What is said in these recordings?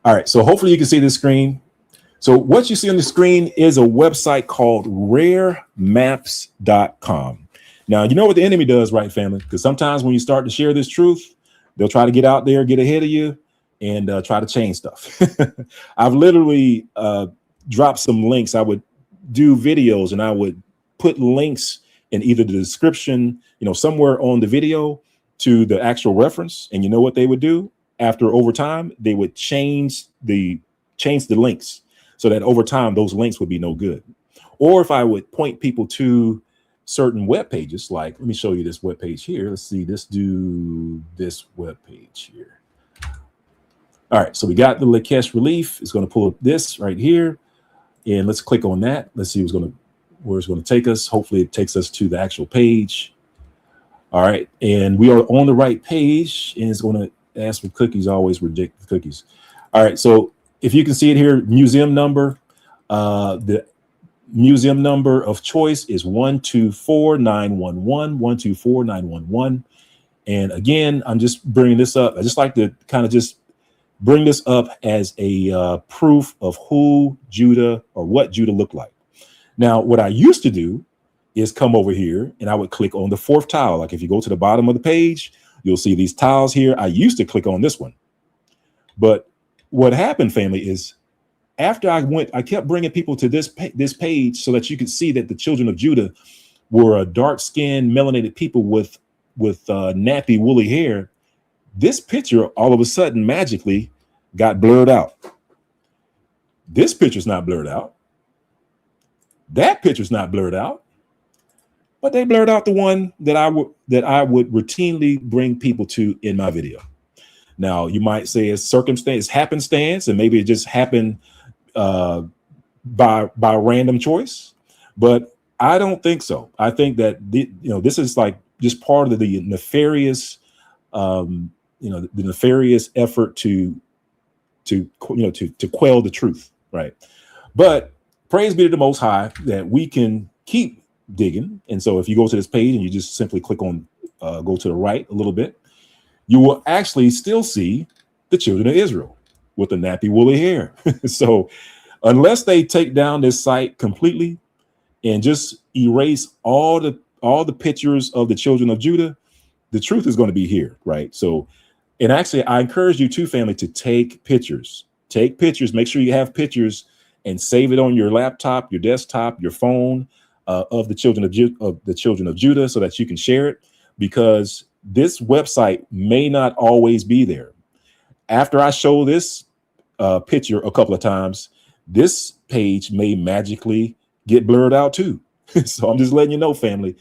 All right, so hopefully you can see this screen. So what you see on the screen is a website called raremaps.com. Now, you know what the enemy does, right, family? Because sometimes when you start to share this truth, they'll try to get out there, get ahead of you, and try to change stuff. I've literally dropped some links. I would do videos and I would put links in either the description, somewhere on the video to the actual reference. And you know what they would do? After over time, they would change the links so that over time those links would be no good. Or if I would point people to certain web pages, like let me show you this web page here. Let's see, do this web page here. All right, so we got the Lakesh relief. It's going to pull up this right here, and let's click on that. Let's see where it's going to take us. Hopefully, it takes us to the actual page. All right, and we are on the right page, and it's going to ask for cookies. Always reject the cookies. All right, so if you can see it here, museum number. The museum number of choice is 124911, 124911. And again, I'm just bringing this up. I just like to kind of just bring this up as a proof of who Judah or what Judah looked like. Now, what I used to do is come over here and I would click on the fourth tile. Like if you go to the bottom of the page, you'll see these tiles here. I used to click on this one. But what happened, family, is after I kept bringing people to this page so that you could see that the children of Judah were a dark-skinned, melanated people with nappy, woolly hair. This picture all of a sudden magically got blurred out. This picture's not blurred out. That picture's not blurred out. But they blurred out the one that I would routinely bring people to in my video. Now you might say it's circumstance, happenstance, and maybe it just happened by random choice, but I don't think so. I think that this is like just part of the nefarious, the nefarious effort to quell the truth, right? But praise be to the Most High that we can keep digging. And so if you go to this page and you just simply click on go to the right a little bit, you will actually still see the children of Israel with the nappy woolly hair. So unless they take down this site completely and just erase all the pictures of the children of Judah, the truth is going to be here, right? So, and actually I encourage you too, family, to take pictures. Take pictures, make sure you have pictures and save it on your laptop, your desktop, your phone of the children of Judah so that you can share it, because this website may not always be there. After I show this picture a couple of times, this page may magically get blurred out too. So I'm just letting you know, family,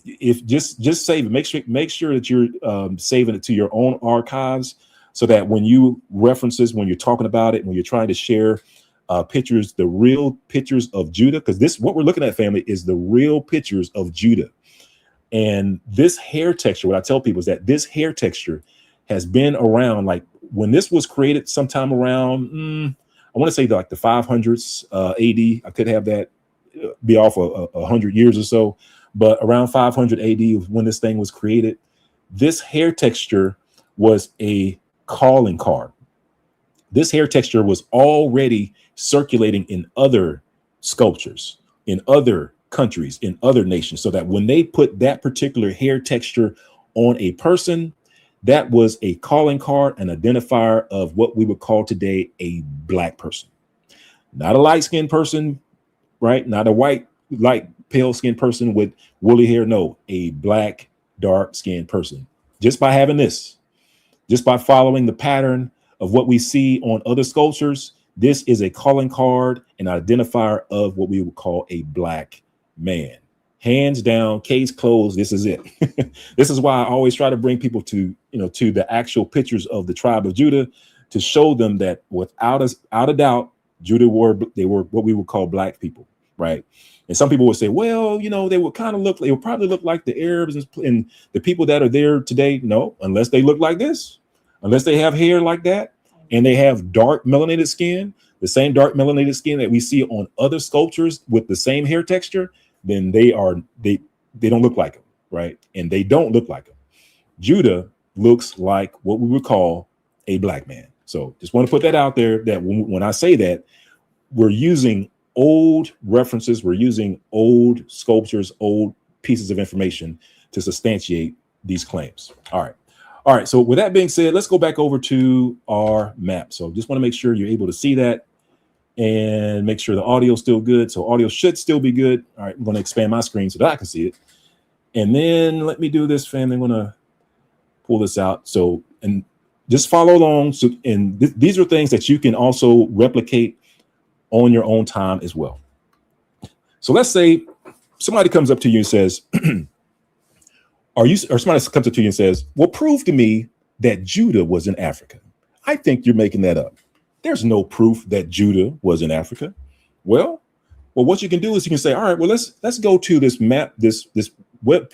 if just save it, make sure that you're saving it to your own archives so that when you references, when you're talking about it, when you're trying to share pictures, the real pictures of Judah, because what we're looking at, family, is the real pictures of Judah. And this hair texture, what I tell people is that this hair texture has been around, like when this was created sometime around, I want to say like the 500s AD. I could have that be off 100 years or so, but around 500 AD when this thing was created, this hair texture was a calling card. This hair texture was already circulating in other sculptures, in other countries, in other nations, so that when they put that particular hair texture on a person, that was a calling card, an identifier of what we would call today a black person. Not a light-skinned person, right? Not a white, light, pale-skinned person with woolly hair. No, a black, dark-skinned person. Just by having this, just by following the pattern of what we see on other sculptures, this is a calling card, an identifier of what we would call a black man. Hands down, case closed. This is it. This is why I always try to bring people to the actual pictures of the tribe of Judah, to show them that without a doubt, Judah were what we would call black people, right? And some people would say, well, they would probably look like the Arabs and the people that are there today. No, unless they look like this, unless they have hair like that, and they have dark melanated skin, the same dark melanated skin that we see on other sculptures with the same hair texture, then they don't look like them, right? And they don't look like them. Judah looks like what we would call a black man. So just want to put that out there, that when I say that, we're using old references, we're using old sculptures, old pieces of information to substantiate these claims. All right. So with that being said, let's go back over to our map. So just want to make sure you're able to see that and make sure the audio is still good. So audio should still be good. All right, I'm going to expand my screen so that I can see it. And then let me do this, family. I'm going to pull this out. So, and just follow along. So, and these are things that you can also replicate on your own time as well. So let's say somebody comes up to you and says, or somebody comes up to you and says, well, prove to me that Judah was in Africa. I think you're making that up. There's no proof that Judah was in Africa. Well, what you can do is you can say, all right, well, let's go to this map, this web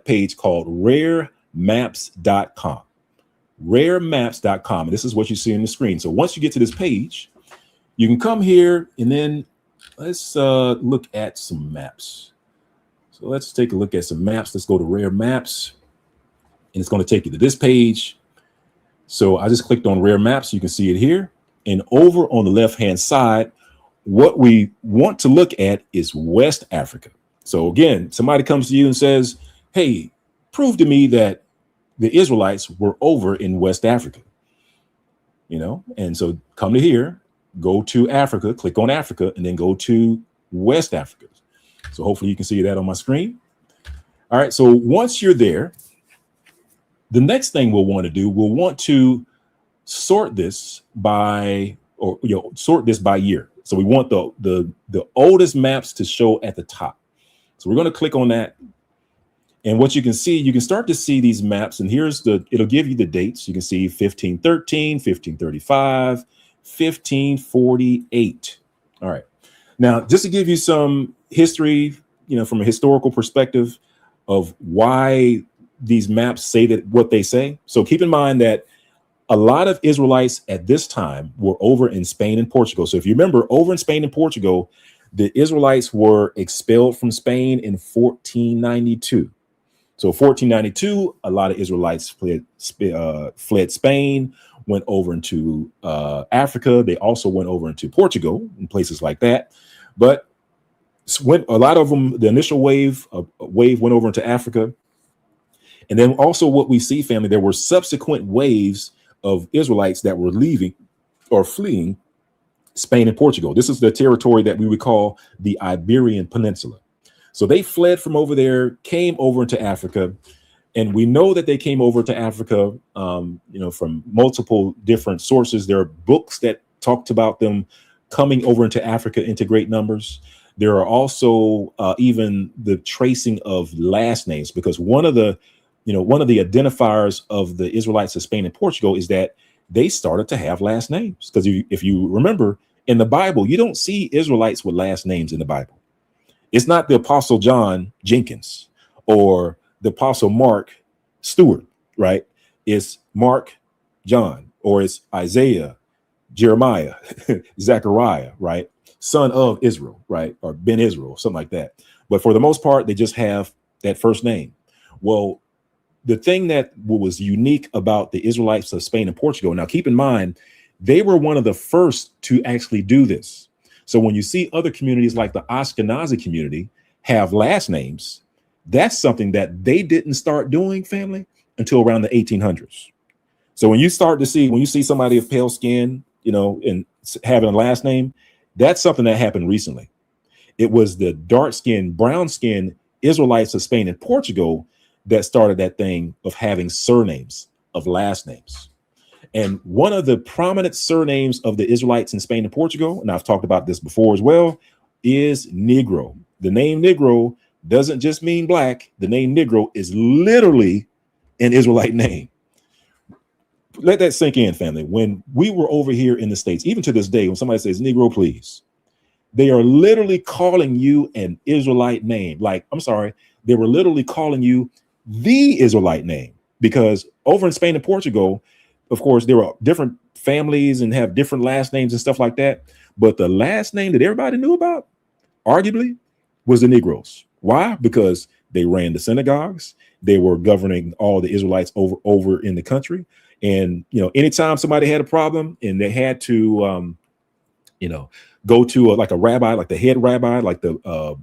page called raremaps.com. Raremaps.com. And this is what you see on the screen. So once you get to this page, you can come here and then let's look at some maps. So let's take a look at some maps. Let's go to Rare Maps, and it's going to take you to this page. So I just clicked on Rare Maps. You can see it here. And over on the left-hand side, what we want to look at is West Africa. So again, somebody comes to you and says, hey, prove to me that the Israelites were over in West Africa. And so come to here, go to Africa, click on Africa, and then go to West Africa. So hopefully you can see that on my screen. All right, so once you're there, the next thing we'll want to do, we'll want to sort this by, sort this by year. So we want the oldest maps to show at the top. So we're going to click on that. And what you can see, you can start to see these maps. And it'll give you the dates. You can see 1513, 1535, 1548. All right. Now, just to give you some history, from a historical perspective of why these maps say that what they say. So keep in mind that a lot of Israelites at this time were over in Spain and Portugal. So if you remember, over in Spain and Portugal, the Israelites were expelled from Spain in 1492. So 1492, a lot of Israelites fled Spain, went over into Africa. They also went over into Portugal and places like that. But when a lot of them, the initial wave went over into Africa. And then also what we see, family, there were subsequent waves of Israelites that were leaving or fleeing Spain and Portugal. This is the territory that we would call the Iberian Peninsula. So they fled from over there, came over into Africa. And we know that they came over to Africa, from multiple different sources. There are books that talked about them coming over into Africa into great numbers. There are also even the tracing of last names, because one of the identifiers of the Israelites of Spain and Portugal is that they started to have last names. Because if you remember in the Bible, you don't see Israelites with last names in the Bible. It's not the Apostle John Jenkins or the Apostle Mark Stewart, right? It's Mark John, or it's Isaiah, Jeremiah, Zechariah, right? Son of Israel, right? Or Ben Israel, something like that. But for the most part, they just have that first name. Well, the thing that was unique about the Israelites of Spain and Portugal, now keep in mind, they were one of the first to actually do this. So when you see other communities like the Ashkenazi community have last names, that's something that they didn't start doing, family, until around the 1800s. So when you see somebody of pale skin, and having a last name, that's something that happened recently. It was the dark skinned, brown skinned Israelites of Spain and Portugal that started that thing of having surnames of last names. And one of the prominent surnames of the Israelites in Spain and Portugal, and I've talked about this before as well, is Negro. The name Negro doesn't just mean black. The name Negro is literally an Israelite name. Let that sink in, family. When we were over here in the States, even to this day, when somebody says Negro, please, they are literally calling you an Israelite name. They were literally calling you the Israelite name, because over in Spain and Portugal, of course, there are different families and have different last names and stuff like that. But the last name that everybody knew about, arguably, was the Negroes. Why? Because they ran the synagogues. They were governing all the Israelites over in the country. And, anytime somebody had a problem and they had to, go to like a rabbi, like the head rabbi, like I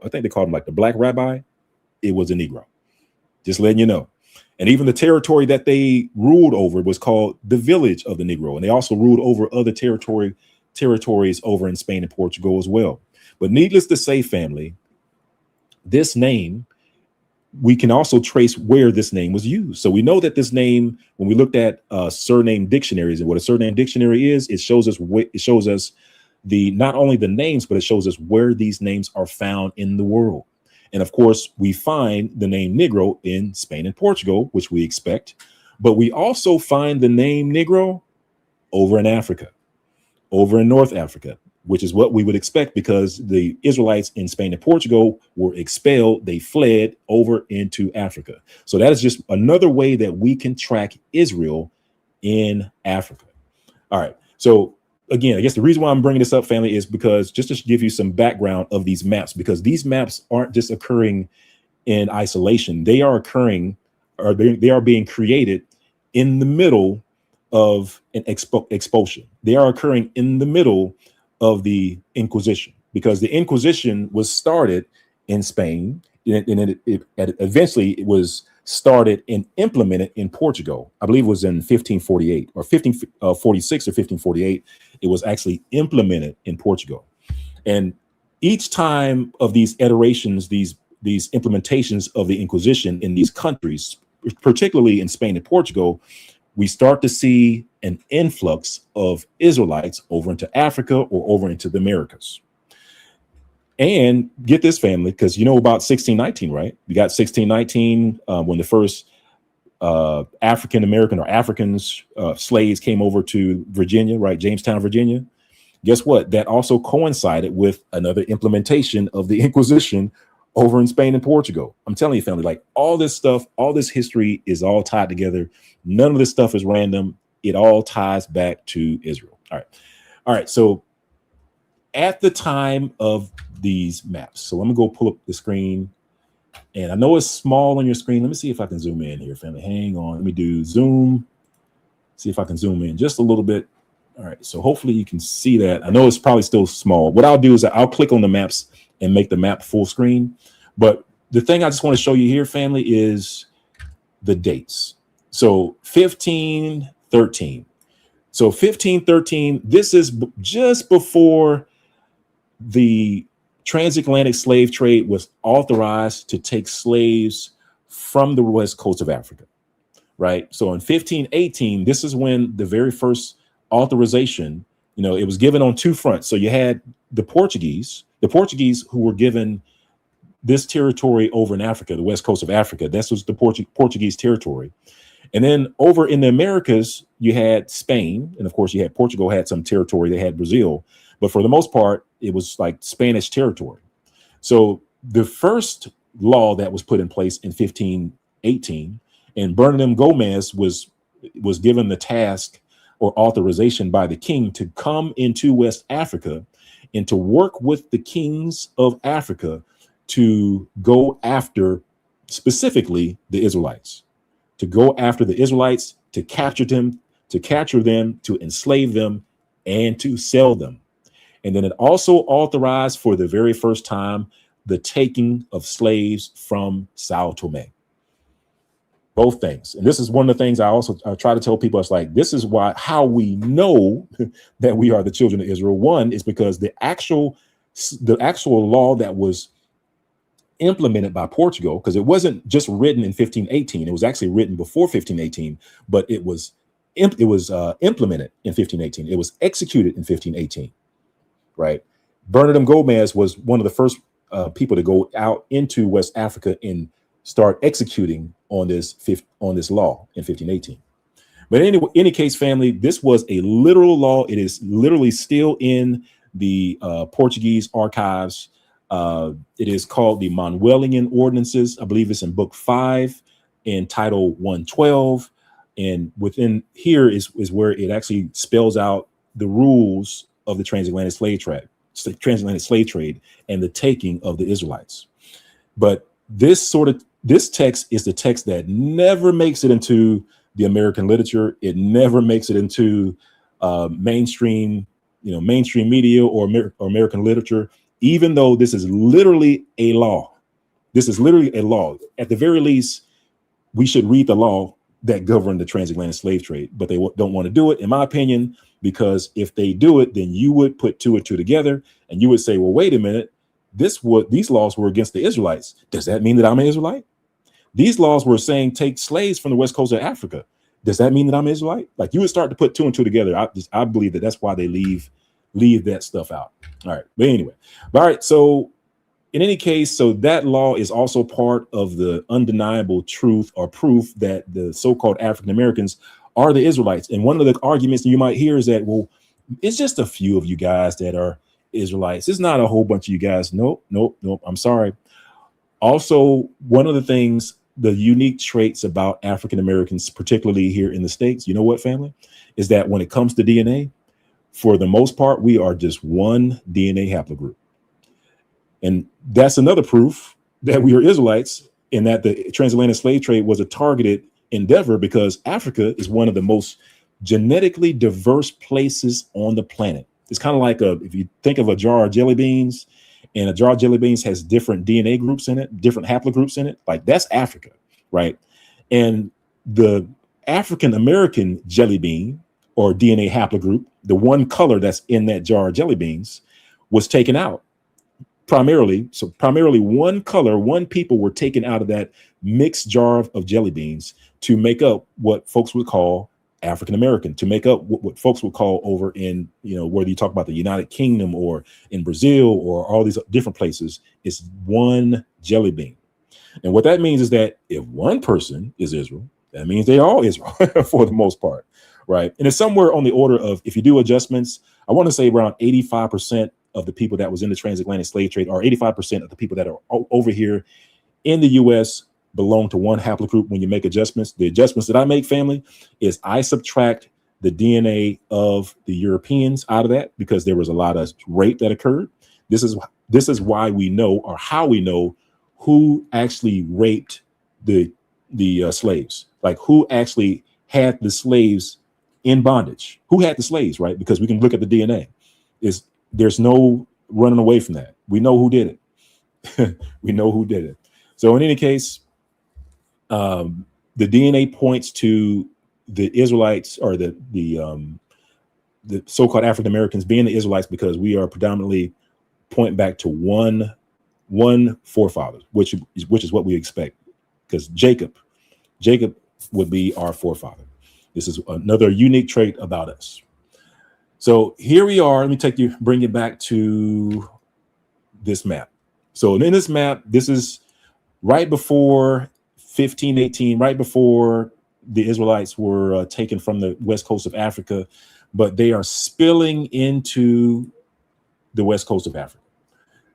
think they called him like the black rabbi, it was a Negro. Just letting you know. And even the territory that they ruled over was called the village of the Negro. And they also ruled over other territories over in Spain and Portugal as well. But needless to say, family, this name, we can also trace where this name was used. So we know that this name, when we looked at surname dictionaries and what a surname dictionary is, it shows us not only the names, but it shows us where these names are found in the world. And of course, we find the name Negro in Spain and Portugal, which we expect, but we also find the name Negro over in Africa, over in North Africa, which is what we would expect because the Israelites in Spain and Portugal were expelled. They fled over into Africa. So that is just another way that we can track Israel in Africa. All right. So again, I guess the reason why I'm bringing this up, family, is because just to give you some background of these maps, because these maps aren't just occurring in isolation. They are occurring, or they are being created in the middle of an expulsion. They are occurring in the middle of the Inquisition, because the Inquisition was started in Spain, and eventually it was started and implemented in Portugal. I believe it was in 1548 or 1546 or 1548. It was actually implemented in Portugal. And each time of these iterations, these implementations of the Inquisition in these countries, particularly in Spain and Portugal, we start to see an influx of Israelites over into Africa or over into the Americas. And get this, family, because you know about 1619, right? You got 1619 when the first African American or Africans slaves came over to Virginia, right? Jamestown, Virginia. Guess what? That also coincided with another implementation of the Inquisition over in Spain and Portugal. I'm telling you, family, like all this stuff, all this history is all tied together. None of this stuff is random. It all ties back to Israel. All right. So at the time of these maps, so let me go pull up the screen, and I know it's small on your screen. Let me see if I can zoom in here, family. Hang on. Let me do zoom. See if I can zoom in just a little bit. All right. So hopefully you can see that. I know it's probably still small. What I'll do is I'll click on the maps and make the map full screen. But the thing I just want to show you here, family, is the dates. So 1513. So 1513, this is just before the transatlantic slave trade was authorized to take slaves from the west coast of Africa, right? So in 1518, this is when the very first authorization, it was given on two fronts. So you had the Portuguese who were given this territory over in Africa, the west coast of Africa. This was the Portuguese territory. And then over in the Americas, you had Spain. And of course, you had Portugal had some territory. They had Brazil. But for the most part, it was like Spanish territory. So the first law that was put in place in 1518, and Bernardino Gomez was given the task or authorization by the king to come into West Africa and to work with the kings of Africa to go after specifically the Israelites, to go after the Israelites, to capture them, to enslave them, and to sell them. And then it also authorized for the very first time the taking of slaves from Sao Tome. Both things. And this is one of the things I try to tell people. It's like, this is how we know that we are the children of Israel. One is because the actual law that was implemented by Portugal, because it wasn't just written in 1518. It was actually written before 1518, but it was implemented in 1518. It was executed in 1518, right? Bernardino Gomez was one of the first people to go out into West Africa and start executing on this law in 1518. But anyway, in any case, family, this was a literal law. It is literally still in the Portuguese archives. It is called the Manuelian Ordinances. I believe it's in Book 5 in Title 112. And within here is where it actually spells out the rules of the transatlantic slave trade and the taking of the Israelites. But this text is the text that never makes it into the American literature. It never makes it into mainstream, mainstream media or American literature, even though this is literally a law. This is literally a law. At the very least, we should read the law that governed the transatlantic slave trade, but they don't want to do it, in my opinion, because if they do it, then you would put two and two together and you would say, well, wait a minute, these laws were against the Israelites. Does that mean that I'm an Israelite? These laws were saying take slaves from the west coast of Africa. Does that mean that I'm an Israelite? Like, you would start to put two and two together. I believe that that's why they leave that stuff out. All right. But anyway, all right. So in any case, so that law is also part of the undeniable truth or proof that the so-called African Americans are the Israelites. And one of the arguments you might hear is that, well, it's just a few of you guys that are Israelites. It's not a whole bunch of you guys. Nope. I'm sorry. Also, one of the things, the unique traits about African Americans, particularly here in the States, you know what, family, is that when it comes to DNA, for the most part, we are just one DNA haplogroup. And that's another proof that we are Israelites, and that the transatlantic slave trade was a targeted endeavor, because Africa is one of the most genetically diverse places on the planet. It's kind of like if you think of a jar of jelly beans, and a jar of jelly beans has different DNA groups in it, different haplogroups in it, like that's Africa, right? And the African American jelly bean or DNA haplogroup, the one color that's in that jar of jelly beans, was taken out. Primarily one color, one people were taken out of that mixed jar of jelly beans to make up what folks would call African American, to make up what folks would call over in, whether you talk about the United Kingdom or in Brazil or all these different places, it's one jelly bean. And what that means is that if one person is Israel, that means they all Israel for the most part, right? And it's somewhere on the order of, if you do adjustments, I want to say around 85% of the people that was in the transatlantic slave trade, or 85% of the people that are over here in the U.S. belong to one haplogroup. When you make adjustments, the adjustments that I make, family, is I subtract the DNA of the Europeans out of that, because there was a lot of rape that occurred. This is why we know, or how we know, who actually raped the slaves, like who actually had the slaves in bondage, who had the slaves, right? Because we can look at the DNA. There's no running away from that. We know who did it. We know who did it. So in any case, the DNA points to the Israelites, or the so-called African Americans being the Israelites, because we are predominantly pointing back to one forefather, which is what we expect, because Jacob would be our forefather. This is another unique trait about us. So here we are. Let me bring it back to this map. So in this map, this is right before 1518, right before the Israelites were taken from the west coast of Africa, but they are spilling into the west coast of Africa.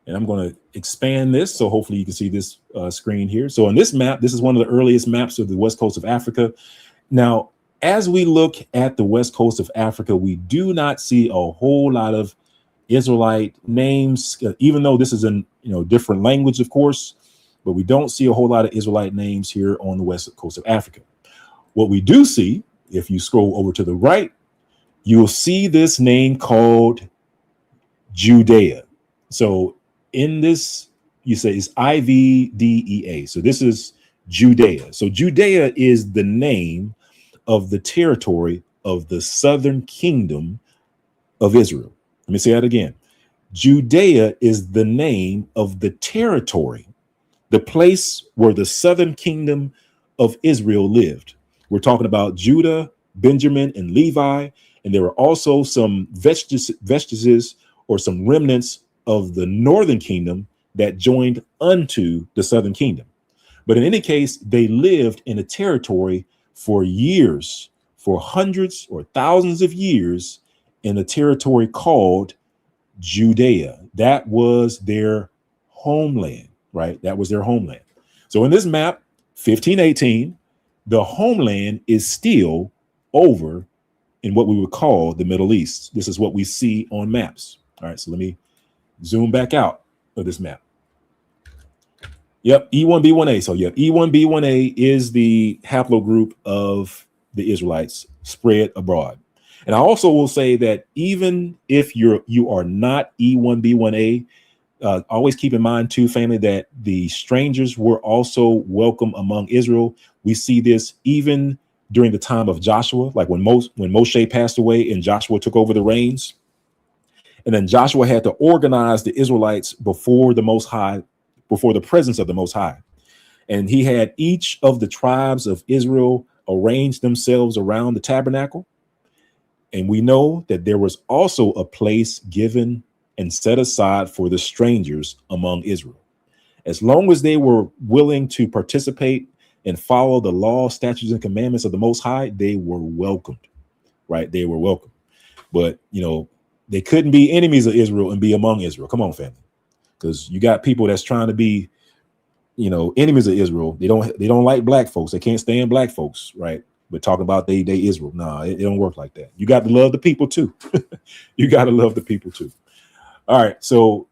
And I'm going to expand this, so hopefully you can see this screen here. So on this map, this is one of the earliest maps of the west coast of Africa. Now, as we look at the west coast of Africa, we do not see a whole lot of Israelite names, even though this is in different language, of course, but we don't see a whole lot of Israelite names here on the west coast of Africa. What we do see, if you scroll over to the right, you'll see this name called Judea. So in this, you say it's Ivedea. So this is Judea. So Judea is the name of the territory of the southern kingdom of Israel. Let me say that again. Judea is the name of the territory, the place where the southern kingdom of Israel lived. We're talking about Judah, Benjamin, and Levi. And there were also some vestiges or some remnants of the northern kingdom that joined unto the southern kingdom. But in any case, they lived in a territory for years, for hundreds or thousands of years, in a territory called Judea. That was their homeland, right? That was their homeland. So in this map, 1518, the homeland is still over in what we would call the Middle East. This is what we see on maps. All right, so let me zoom back out of this map. Yep, E1B1A. So yep, E1B1A is the haplogroup of the Israelites spread abroad. And I also will say that even if you are not E1B1A, always keep in mind too, family, that the strangers were also welcome among Israel. We see this even during the time of Joshua, like when Moshe passed away and Joshua took over the reins. And then Joshua had to organize the Israelites before the Most High, before the presence of the Most High. And he had each of the tribes of Israel arrange themselves around the tabernacle. And we know that there was also a place given and set aside for the strangers among Israel. As long as they were willing to participate and follow the law, statutes, and commandments of the Most High, they were welcomed, right? They were welcome. But, they couldn't be enemies of Israel and be among Israel. Come on, family. Because you got people that's trying to be, enemies of Israel. They don't like black folks. They can't stand black folks, right? But talking about they Israel. Nah, it don't work like that. You got to love the people too. You got to love the people too. All right, so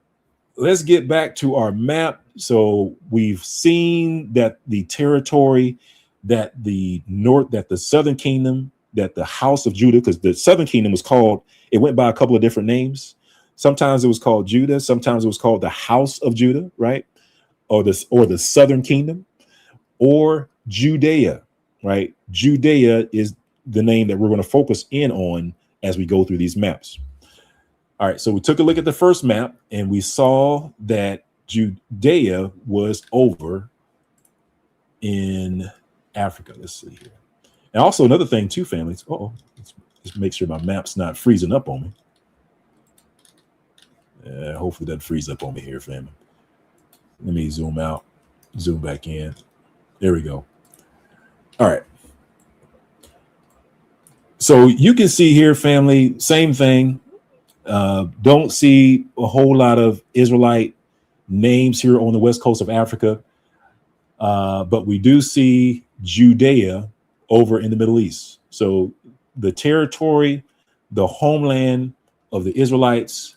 let's get back to our map. So we've seen that the territory that the southern kingdom, that the house of Judah, because the southern kingdom was called, it went by a couple of different names. Sometimes it was called Judah. Sometimes it was called the house of Judah, right? Or the southern kingdom, or Judea, right? Judea is the name that we're going to focus in on as we go through these maps. All right, so we took a look at the first map and we saw that Judea was over in Africa. Let's see here. And also another thing too, families. Let's make sure my map's not freezing up on me. Hopefully that freeze up on me here, family. Let me zoom out, zoom back in. There we go. All right. So you can see here, family, same thing. Don't see a whole lot of Israelite names here on the west coast of Africa. But we do see Judea over in the Middle East. So the territory, the homeland of the Israelites,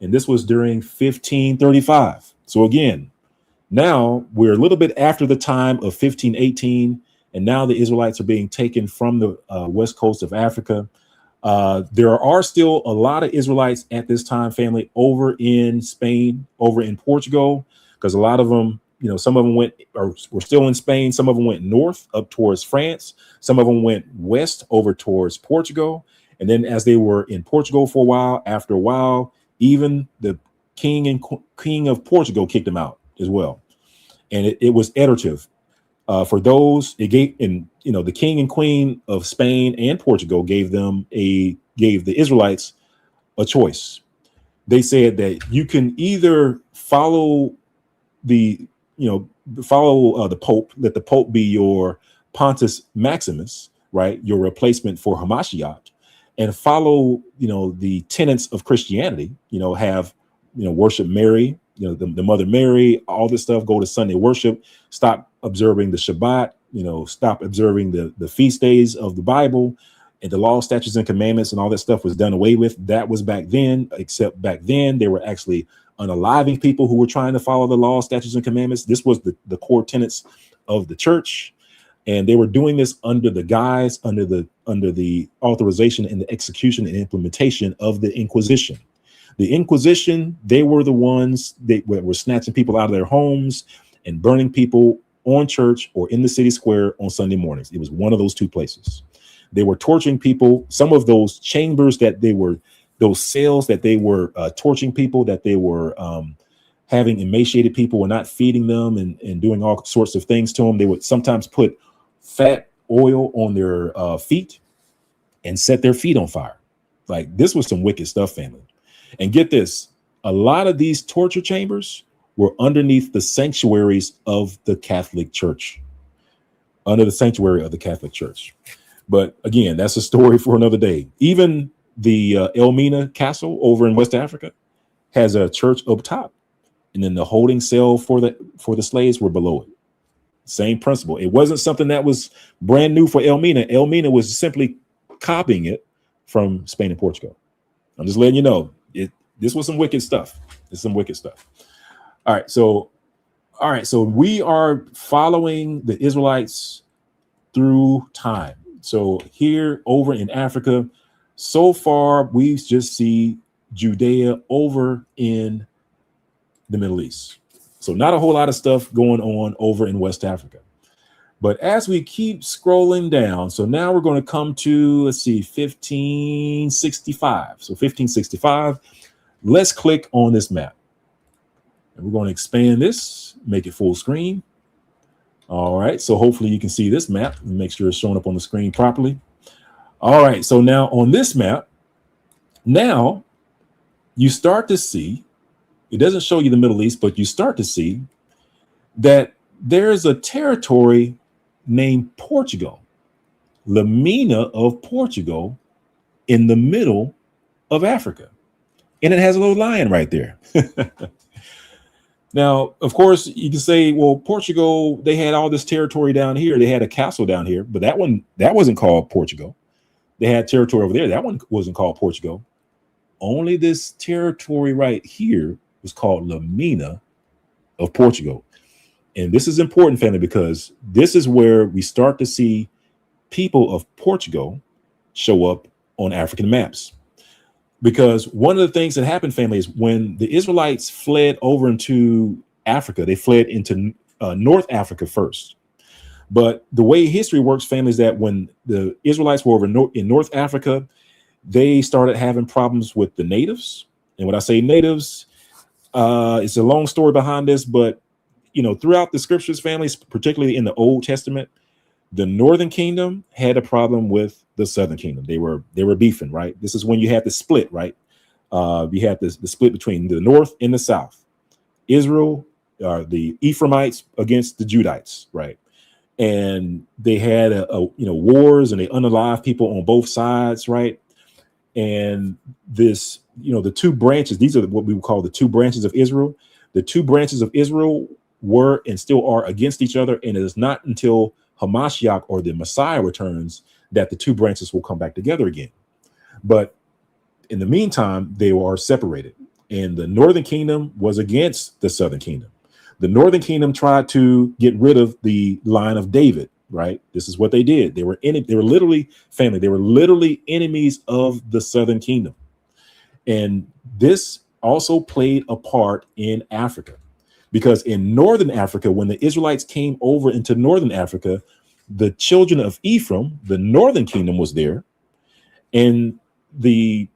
and this was during 1535. So again, now we're a little bit after the time of 1518, and now the Israelites are being taken from the west coast of Africa. There are still a lot of Israelites at this time, family, over in Spain, over in Portugal, because a lot of them, some of them were still in Spain. Some of them went north up towards France. Some of them went west over towards Portugal. And then as they were in Portugal for a while, after a while, even the king of Portugal kicked them out as well. And it was iterative. For those, it gave, and the king and queen of Spain and Portugal gave the Israelites a choice. They said that you can either follow the Pope, let the Pope be your Pontius Maximus, right, your replacement for Hamashiach, and follow the tenets of Christianity. Worship Mary, the Mother Mary, all this stuff. Go to Sunday worship. Stop observing the Shabbat. Stop observing the feast days of the Bible, and the law, statutes, and commandments, and all that stuff was done away with. That was back then. Except back then, they were actually unaliving people who were trying to follow the law, statutes, and commandments. This was the core tenets of the church, and they were doing this under the guise, under the authorization and the execution and implementation of the Inquisition. The Inquisition, they were the ones that were snatching people out of their homes and burning people on church or in the city square on Sunday mornings. It was one of those two places. They were torturing people. Some of those chambers those cells that they were torching people, that they were having emaciated people, were not feeding them and doing all sorts of things to them. They would sometimes put fat oil on their feet and set their feet on fire. Like, this was some wicked stuff, family. And get this, a lot of these torture chambers were underneath the sanctuaries of the Catholic Church, under the sanctuary of the Catholic Church. But again, that's a story for another day. Even the Elmina Castle over in West Africa has a church up top, and then the holding cell for the slaves were below it. Same principle. It wasn't something that was brand new for Elmina. Elmina was simply copying it from Spain and Portugal. I'm just letting you know, this was some wicked stuff. It's some wicked stuff. All right, so we are following the Israelites through time. So here over in Africa, so far we just see Judea over in the Middle East. So not a whole lot of stuff going on over in West Africa. But as we keep scrolling down, so now we're going to come to, let's see, 1565. So 1565, let's click on this map. And we're going to expand this, make it full screen. All right, so hopefully you can see this map and make sure it's showing up on the screen properly. All right, so now on this map, now you start to see, it doesn't show you the Middle East, but you start to see that there's a territory named Portugal, Lamina of Portugal, in the middle of Africa. And it has a little lion right there. Now, of course, you can say, well, Portugal, they had all this territory down here. They had a castle down here, but that wasn't called Portugal. They had territory over there. That one wasn't called Portugal. Only this territory right here was called Lamina of Portugal. And this is important, family, because this is where we start to see people of Portugal show up on African maps. Because one of the things that happened, family, is when the Israelites fled over into Africa, they fled into North Africa first. But the way history works, family, is that when the Israelites were over in North Africa, they started having problems with the natives. And when I say natives, it's a long story behind this, but throughout the scriptures, families, particularly in the Old Testament, the Northern Kingdom had a problem with the Southern Kingdom. They were beefing, right? This is when you had the split, right? You had the split between the North and the South. Israel, the Ephraimites against the Judites, right? And they had wars, and they unalived people on both sides, right? And this, the two branches, these are what we would call the two branches of Israel. The two branches of Israel were and still are against each other. And it is not until Hamashiach, or the Messiah, returns that the two branches will come back together again. But in the meantime, they are separated. And the Northern Kingdom was against the Southern Kingdom. The Northern Kingdom tried to get rid of the line of David, right? This is what they did. They were literally family. They were literally enemies of the Southern Kingdom. And this also played a part in Africa. Because in Northern Africa, when the Israelites came over into Northern Africa, the children of Ephraim, the Northern Kingdom, was there. And the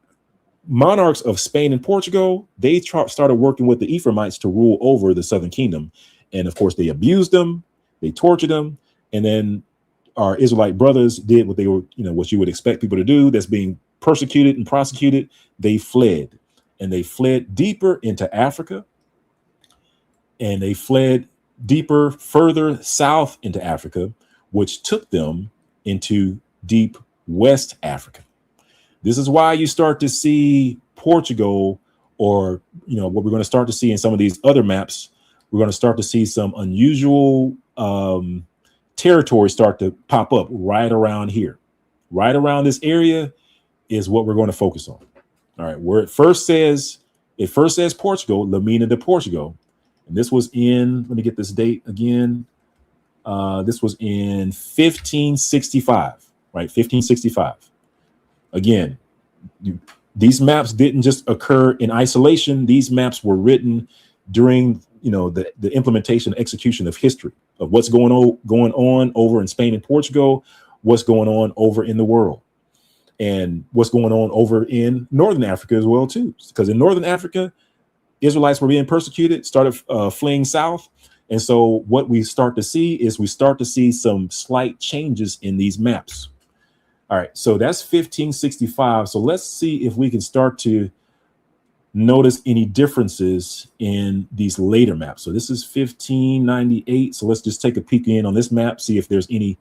monarchs of Spain and Portugal, they started working with the Ephraimites to rule over the Southern Kingdom. And of course, they abused them, they tortured them. And then our Israelite brothers did what they were, what you would expect people to do, that's being persecuted and prosecuted. They fled, and they fled deeper into Africa. And they fled deeper, further south into Africa, which took them into deep West Africa. This is why you start to see Portugal, or, what we're going to start to see in some of these other maps, we're going to start to see some unusual territory start to pop up right around here. Right around this area is what we're going to focus on. All right, where it first says Portugal, Lamina de Portugal. And this was in, let me get this date again. This was in 1565, right? 1565. Again, these maps didn't just occur in isolation. These maps were written during, the implementation and execution of history, of what's going on over in Spain and Portugal, what's going on over in the world, and what's going on over in Northern Africa as well, too. Because in Northern Africa, Israelites were being persecuted, started fleeing south. And so what we start to see some slight changes in these maps. All right, so that's 1565. So let's see if we can start to notice any differences in these later maps. So this is 1598. So let's just take a peek in on this map, see if there's any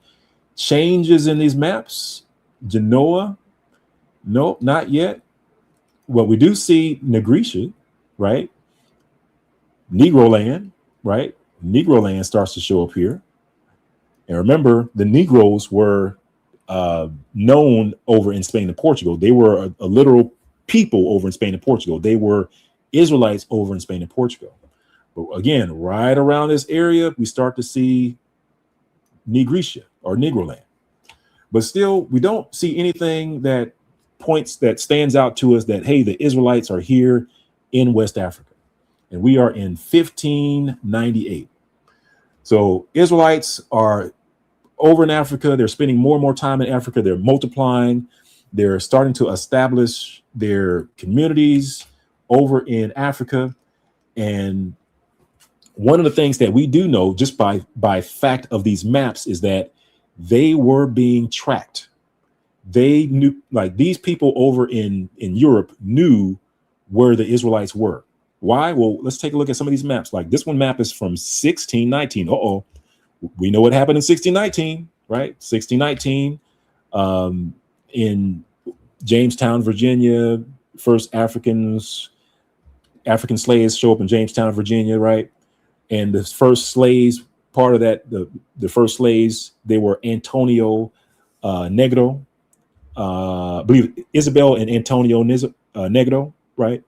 changes in these maps. Genoa, no, not yet. Well, we do see Negritia, right? Negro land, right? Negro land starts to show up here. And remember, the Negroes were known over in Spain and Portugal. They were a literal people over in Spain and Portugal. They were Israelites over in Spain and Portugal. But again, right around this area, we start to see Negritia, or Negro land. But still, we don't see anything that stands out to us that, hey, the Israelites are here in West Africa. And we are in 1598. So Israelites are over in Africa. They're spending more and more time in Africa. They're multiplying. They're starting to establish their communities over in Africa. And one of the things that we do know just by fact of these maps is that they were being tracked. They knew, like, these people over in Europe knew where the Israelites were. Why? Well, let's take a look at some of these maps. Like this one map is from 1619. We know what happened in 1619, right? 1619, in Jamestown, Virginia. First African slaves show up in Jamestown, Virginia, right? And the first slaves, part of that, the first slaves, they were Antonio Negro, I believe Isabel and Antonio Negro, right?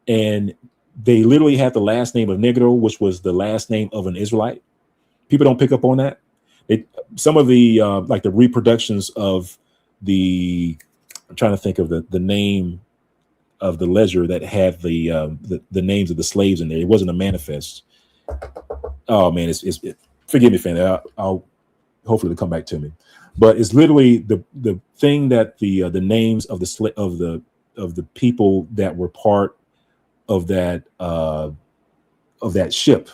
And they literally had the last name of Negro, which was the last name of an Israelite. People don't pick up on that. Some of the like the reproductions of I'm trying to think of the name of the ledger that had the names of the slaves in there. It wasn't a manifest. Oh man, forgive me, fan. I'll hopefully it'll come back to me. But it's literally the thing that the names of the people that were part of that ship,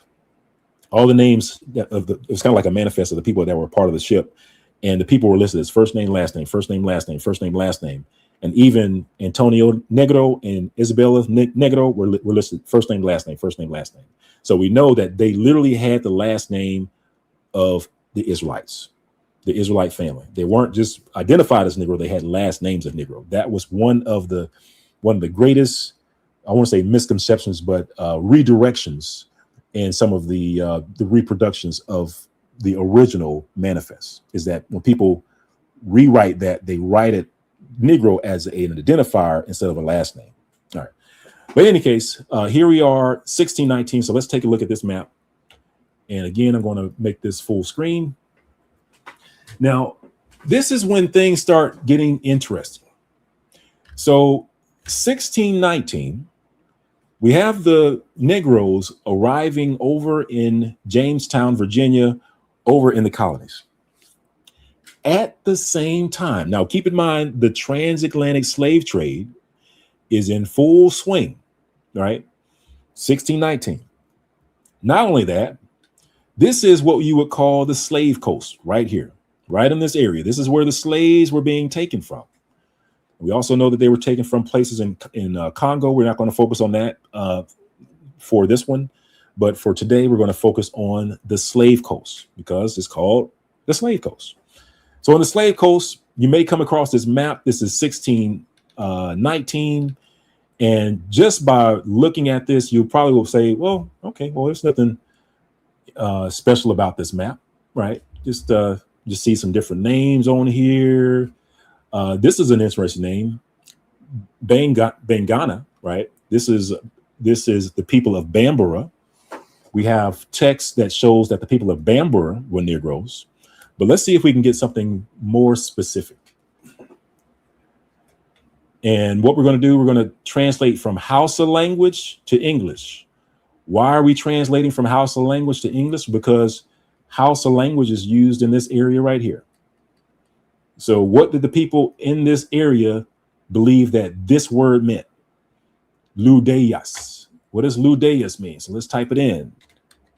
all the names it was kind of like a manifest of the people that were part of the ship, and the people were listed as first name, last name, first name, last name, first name, last name, and even Antonio Negro and Isabella Negro were listed first name, last name, first name, last name. So we know that they literally had the last name of the Israelites, the Israelite family. They weren't just identified as Negro; they had last names of Negro. That was one of the greatest, I want to say misconceptions, but redirections in some of the reproductions of the original manifest, is that when people rewrite that, they write it Negro as an identifier instead of a last name. All right. But in any case, here we are, 1619. So let's take a look at this map. And again, I'm going to make this full screen. Now, this is when things start getting interesting. So 1619, we have the Negroes arriving over in Jamestown, Virginia, over in the colonies. At the same time, now keep in mind, the transatlantic slave trade is in full swing, right? 1619. Not only that, this is what you would call the slave coast right here, right in this area. This is where the slaves were being taken from. We also know that they were taken from places in Congo. We're not going to focus on that for this one, but for today, we're going to focus on the slave coast because it's called the slave coast. So on the slave coast, you may come across this map. This is 1619. And just by looking at this, you probably will say, well, okay, well, there's nothing special about this map, right? Just see some different names on here. This is an interesting name, Bangana, right? This is the people of Bambara. We have text that shows that the people of Bambara were Negroes, but let's see if we can get something more specific. And what we're going to do, we're going to translate from Hausa language to English. Why are we translating from Hausa language to English? Because Hausa language is used in this area right here. So what did the people in this area believe that this word meant? Ludeyas. What does Ludeyas mean? So let's type it in.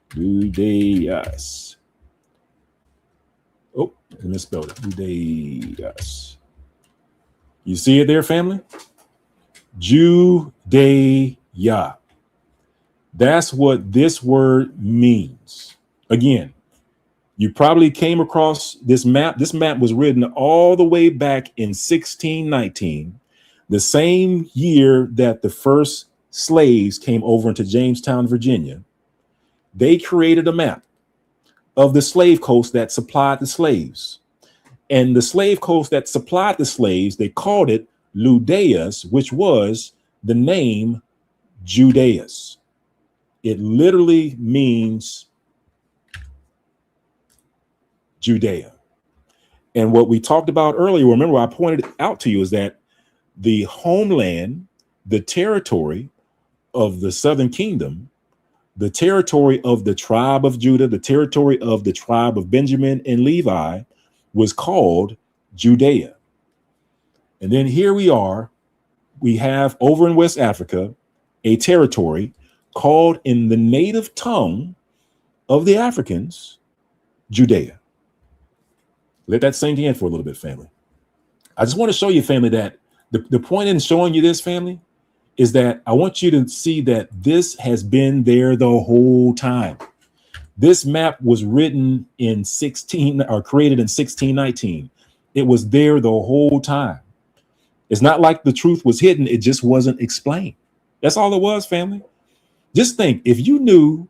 Ludeyas. Oh, I misspelled it. Ludeyas. You see it there, family? Judea. That's what this word means. Again, you probably came across this map. This map was written all the way back in 1619, the same year that the first slaves came over into Jamestown, Virginia. They created a map of the slave coast that supplied the slaves. And the slave coast that supplied the slaves, they called it Ludeyas, which was the name Judeas. It literally means Judea. And what we talked about earlier, remember I pointed out to you, is that the homeland, the territory of the southern kingdom, the territory of the tribe of Judah, the territory of the tribe of Benjamin and Levi was called Judea. And then here we are, we have over in West Africa, a territory called in the native tongue of the Africans, Judea. Let that sink in for a little bit, family. I just want to show you, family, that the point in showing you this, family, is that I want you to see that this has been there the whole time. This map was written in created in 1619. It was there the whole time. It's not like the truth was hidden. It just wasn't explained. That's all it was, family. Just think, if you knew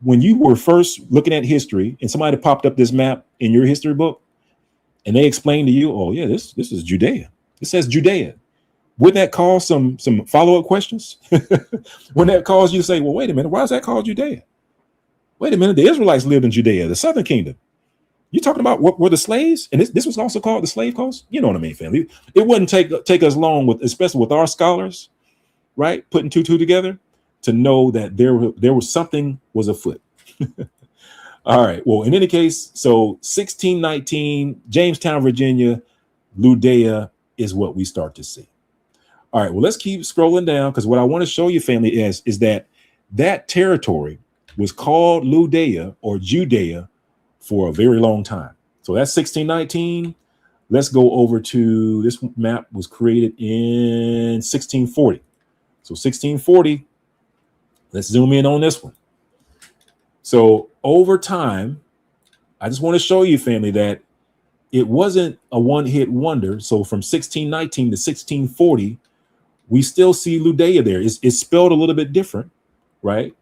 when you were first looking at history and somebody popped up this map in your history book and they explained to you, oh yeah, this is Judea. It says Judea. Wouldn't that cause some follow-up questions? Wouldn't that cause you to say, well, wait a minute, why is that called Judea? Wait a minute, the Israelites lived in Judea, the southern kingdom. You talking about what were the slaves? And this was also called the slave coast? You know what I mean, family? It wouldn't take us long, especially with our scholars, right? Putting two together to know that there was something was afoot. All right. Well, in any case, so 1619, Jamestown, Virginia, Judea is what we start to see. All right. Well, let's keep scrolling down, because what I want to show you, family, is that territory was called Judea or Judea for a very long time. So that's 1619. Let's go over to this map was created in 1640. So 1640. Let's zoom in on this one. So over time, I just want to show you, family, that it wasn't a one-hit wonder. So from 1619 to 1640, we still see Judea there. It's spelled a little bit different, right?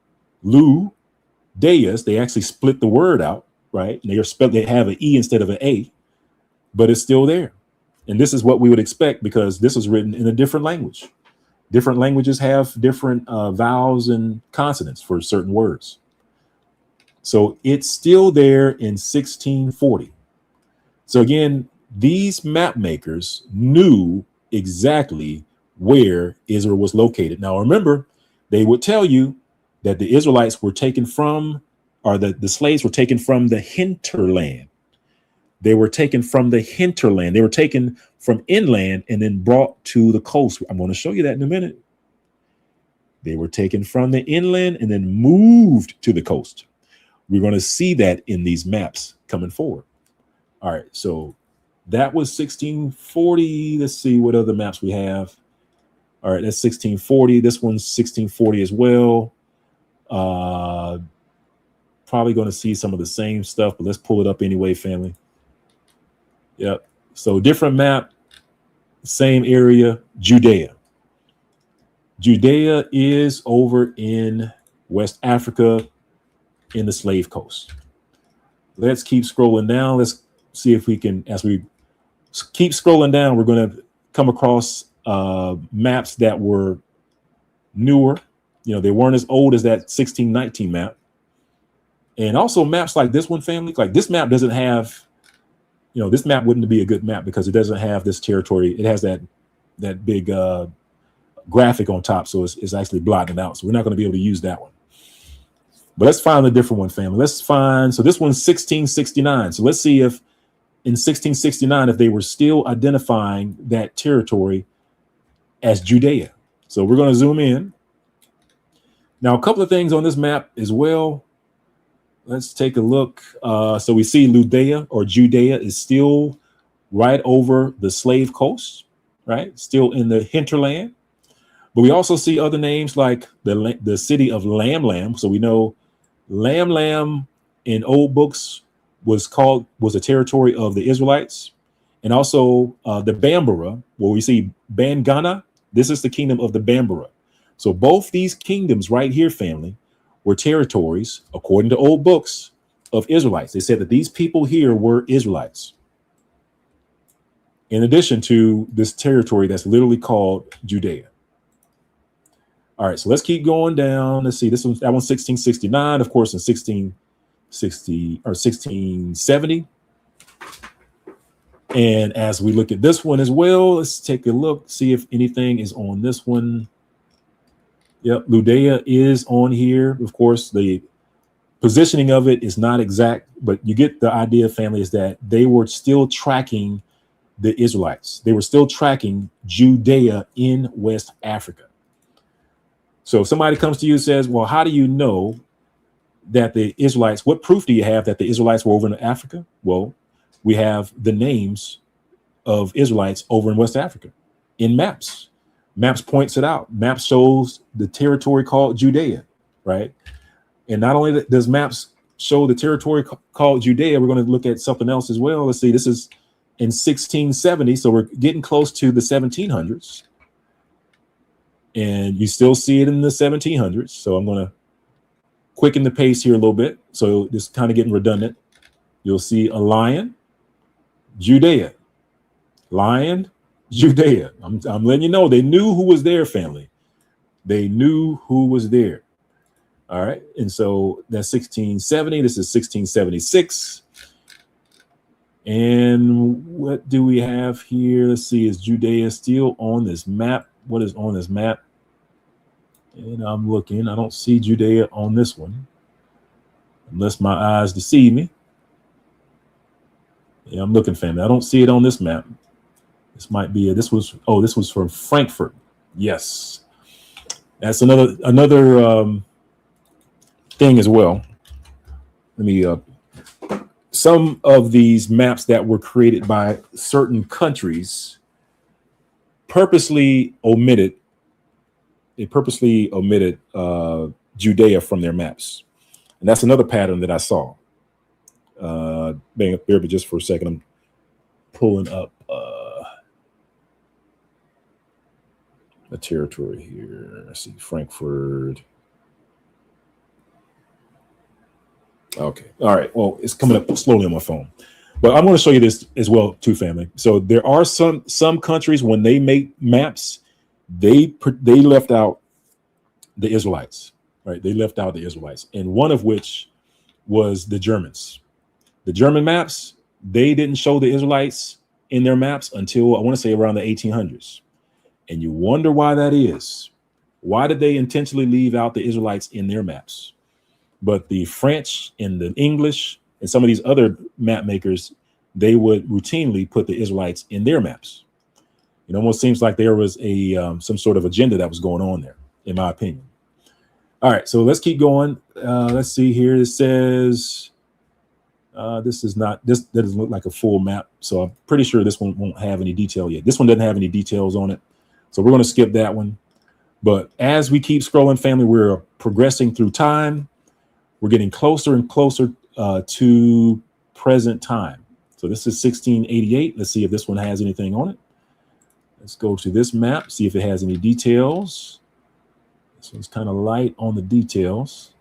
Deus, they actually split the word out, right? And they have an E instead of an A, but it's still there. And this is what we would expect, because this was written in a different language. Different languages have different vowels and consonants for certain words. So it's still there in 1640. So again, these map makers knew exactly where Israel was located. Now, remember, they would tell you that the Israelites were taken from, or the slaves were taken from the hinterland. They were taken from the hinterland. They were taken from inland and then brought to the coast. I'm going to show you that in a minute. They were taken from the inland and then moved to the coast. We're going to see that in these maps coming forward. All right, so that was 1640. Let's see what other maps we have. All right, that's 1640. This one's 1640 as well. Probably going to see some of the same stuff, but let's pull it up anyway, family. Yep. So different map, same area, Judea. Judea is over in West Africa in the slave coast. Let's keep scrolling down. Let's see if we can, as we keep scrolling down, we're going to come across maps that were newer. You know, they weren't as old as that 1619 map. And also maps like this one, family, like this map doesn't have, you know, this map wouldn't be a good map because it doesn't have this territory. It has that big graphic on top. So it's actually blotting it out. So we're not going to be able to use that one. But let's find a different one, family. Let's find, so this one's 1669. So let's see if in 1669, if they were still identifying that territory as Judea. So we're going to zoom in. Now, a couple of things on this map as well. Let's take a look. So we see Judea or Judea is still right over the slave coast, right? Still in the hinterland. But we also see other names like the city of Lam. So we know Lam in old books was a territory of the Israelites. And also the Bambara, where we see Bangana. This is the kingdom of the Bambara. So both these kingdoms right here, family, were territories, according to old books, of Israelites. They said that these people here were Israelites. In addition to this territory that's literally called Judea. All right, so let's keep going down. Let's see, that one's 1669, of course, in 1660 or 1670. And as we look at this one as well, let's take a look, see if anything is on this one. Yep, Judea is on here. Of course, the positioning of it is not exact, but you get the idea, family, is that they were still tracking the Israelites. They were still tracking Judea in West Africa. So if somebody comes to you and says, well, how do you know that the Israelites, what proof do you have that the Israelites were over in Africa? Well, we have the names of Israelites over in West Africa in maps. Maps points it out. Maps shows the territory called Judea, right? And not only does maps show the territory called Judea, we're going to look at something else as well. Let's see, this is in 1670, so we're getting close to the 1700s. And you still see it in the 1700s. So I'm going to quicken the pace here a little bit. So this is kind of getting redundant. You'll see a lion, Judea. Lion, Judea. I'm letting you know they knew who was there, family. They knew who was there. All right. And so that's 1670. This is 1676. And what do we have here? Let's see. Is Judea still on this map? What is on this map? And I'm looking. I don't see Judea on this one, unless my eyes deceive me. Yeah, I'm looking, family. I don't see it on this map. This might be this was from Frankfurt. Yes, that's another thing as well. Let me some of these maps that were created by certain countries purposely omitted Judea from their maps, and that's another pattern that I saw. Bear with just for a second. I'm pulling up a territory here. Let's see, Frankfurt. Okay, all right. Well, it's coming up slowly on my phone, but I'm going to show you this as well, too, family. So there are some countries when they make maps, they left out the Israelites, right? They left out the Israelites, and one of which was the Germans. The German maps, they didn't show the Israelites in their maps until I want to say around the 1800s. And you wonder why that is. Why did they intentionally leave out the Israelites in their maps? But the French and the English and some of these other map makers, they would routinely put the Israelites in their maps. It almost seems like there was a some sort of agenda that was going on there, in my opinion. All right, so let's keep going. Let's see here. It says this doesn't look like a full map, so I'm pretty sure this one won't have any detail yet. This one doesn't have any details on it, so we're going to skip that one. But as we keep scrolling, family, we're progressing through time. We're getting closer and closer to present time. So this is 1688. Let's see if this one has anything on it. Let's go to this map, see if it has any details. This one's kind of light on the details.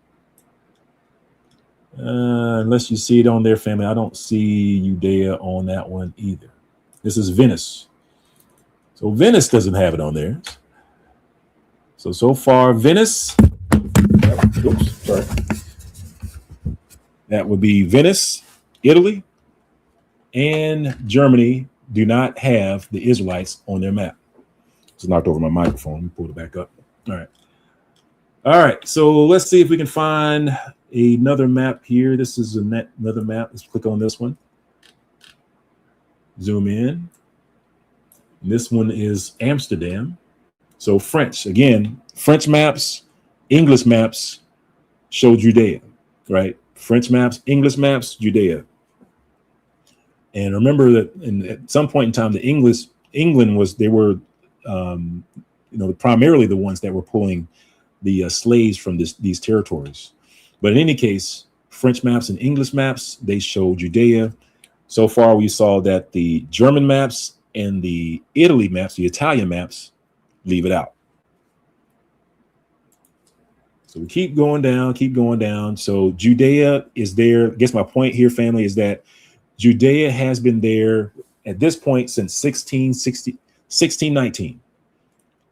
Unless you see it on there, family. I don't see Judea on that one either. This is Venice. So Venice doesn't have it on there. So far, Venice. Oops, sorry. That would be Venice, Italy, and Germany do not have the Israelites on their map. Just knocked over my microphone. Let me pull it back up. All right. All right. So let's see if we can find another map here. This is another map. Let's click on this one. Zoom in. And this one is Amsterdam. So French, again, French maps, English maps show Judea, right? French maps, English maps, Judea. And remember that at some point in time, England was, they were, primarily the ones that were pulling the slaves from these territories. But in any case, French maps and English maps, they show Judea. So far, we saw that the German maps and the Italy maps, the Italian maps, leave it out. So we keep going down. So Judea is there. I guess my point here, family, is that Judea has been there at this point since 1619.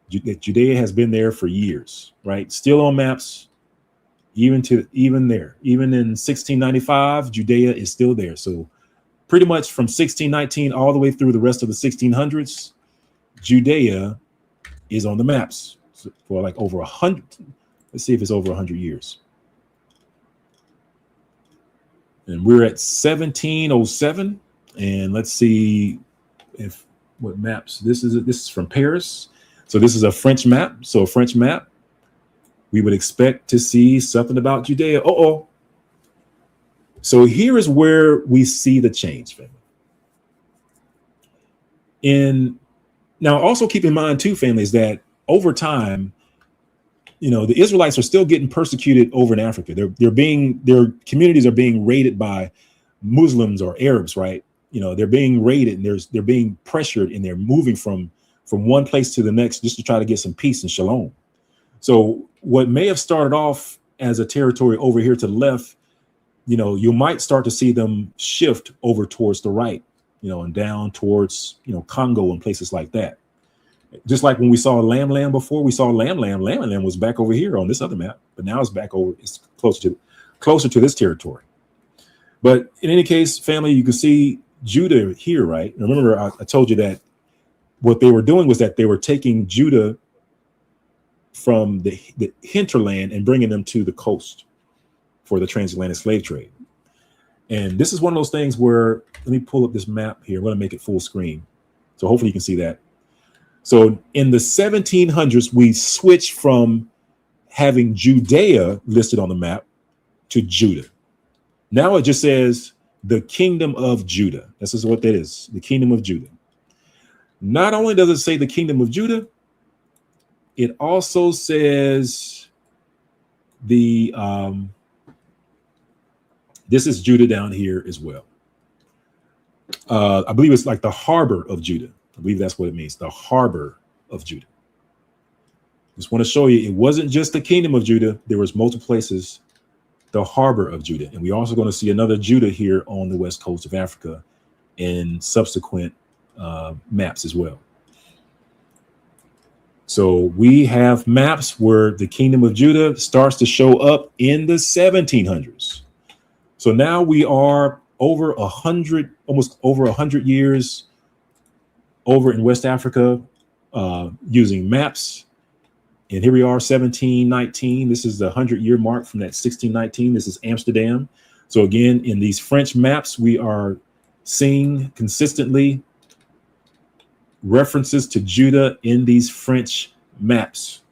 Judea has been there for years, right? Still on maps, even there. Even in 1695, Judea is still there. So pretty much from 1619 all the way through the rest of the 1600s, Judea is on the maps for like over 100. Let's see if it's over 100 years. And we're at 1707. And let's see if what maps this is. This is from Paris. So this is a French map. So a French map, we would expect to see something about Judea. So here is where we see the change, family. And now also keep in mind too, families, that over time, the Israelites are still getting persecuted over in Africa. Their communities are being raided by Muslims or Arabs, right? They're being raided and they're being pressured, and they're moving from one place to the next just to try to get some peace and shalom. So what may have started off as a territory over here to the left, you might start to see them shift over towards the right, and down towards, Congo and places like that. Just like when we saw Lamb before, we saw Lamb was back over here on this other map, but now it's back over, it's closer to this territory. But in any case, family, you can see Judah here, right? Remember, I told you that what they were doing was that they were taking Judah from the hinterland and bringing them to the coast for the transatlantic slave trade. And this is one of those things where, let me pull up this map here. I'm going to make it full screen, so hopefully you can see that. So in the 1700s, we switched from having Judea listed on the map to Judah. Now it just says the kingdom of Judah. This is what that is, the kingdom of Judah. Not only does it say the kingdom of Judah, it also says this is Judah down here as well. I believe it's like the harbor of Judah. I believe that's what it means, the harbor of Judah. Just want to show you, it wasn't just the kingdom of Judah. There was multiple places, the harbor of Judah. And we're also going to see another Judah here on the west coast of Africa in subsequent maps as well. So we have maps where the kingdom of Judah starts to show up in the 1700s. So now we are over 100, almost over 100 years over in West Africa, using maps. And here we are, 1719. This is the 100-year mark from that 1619. This is Amsterdam. So again, in these French maps, we are seeing consistently references to Judah in these French maps.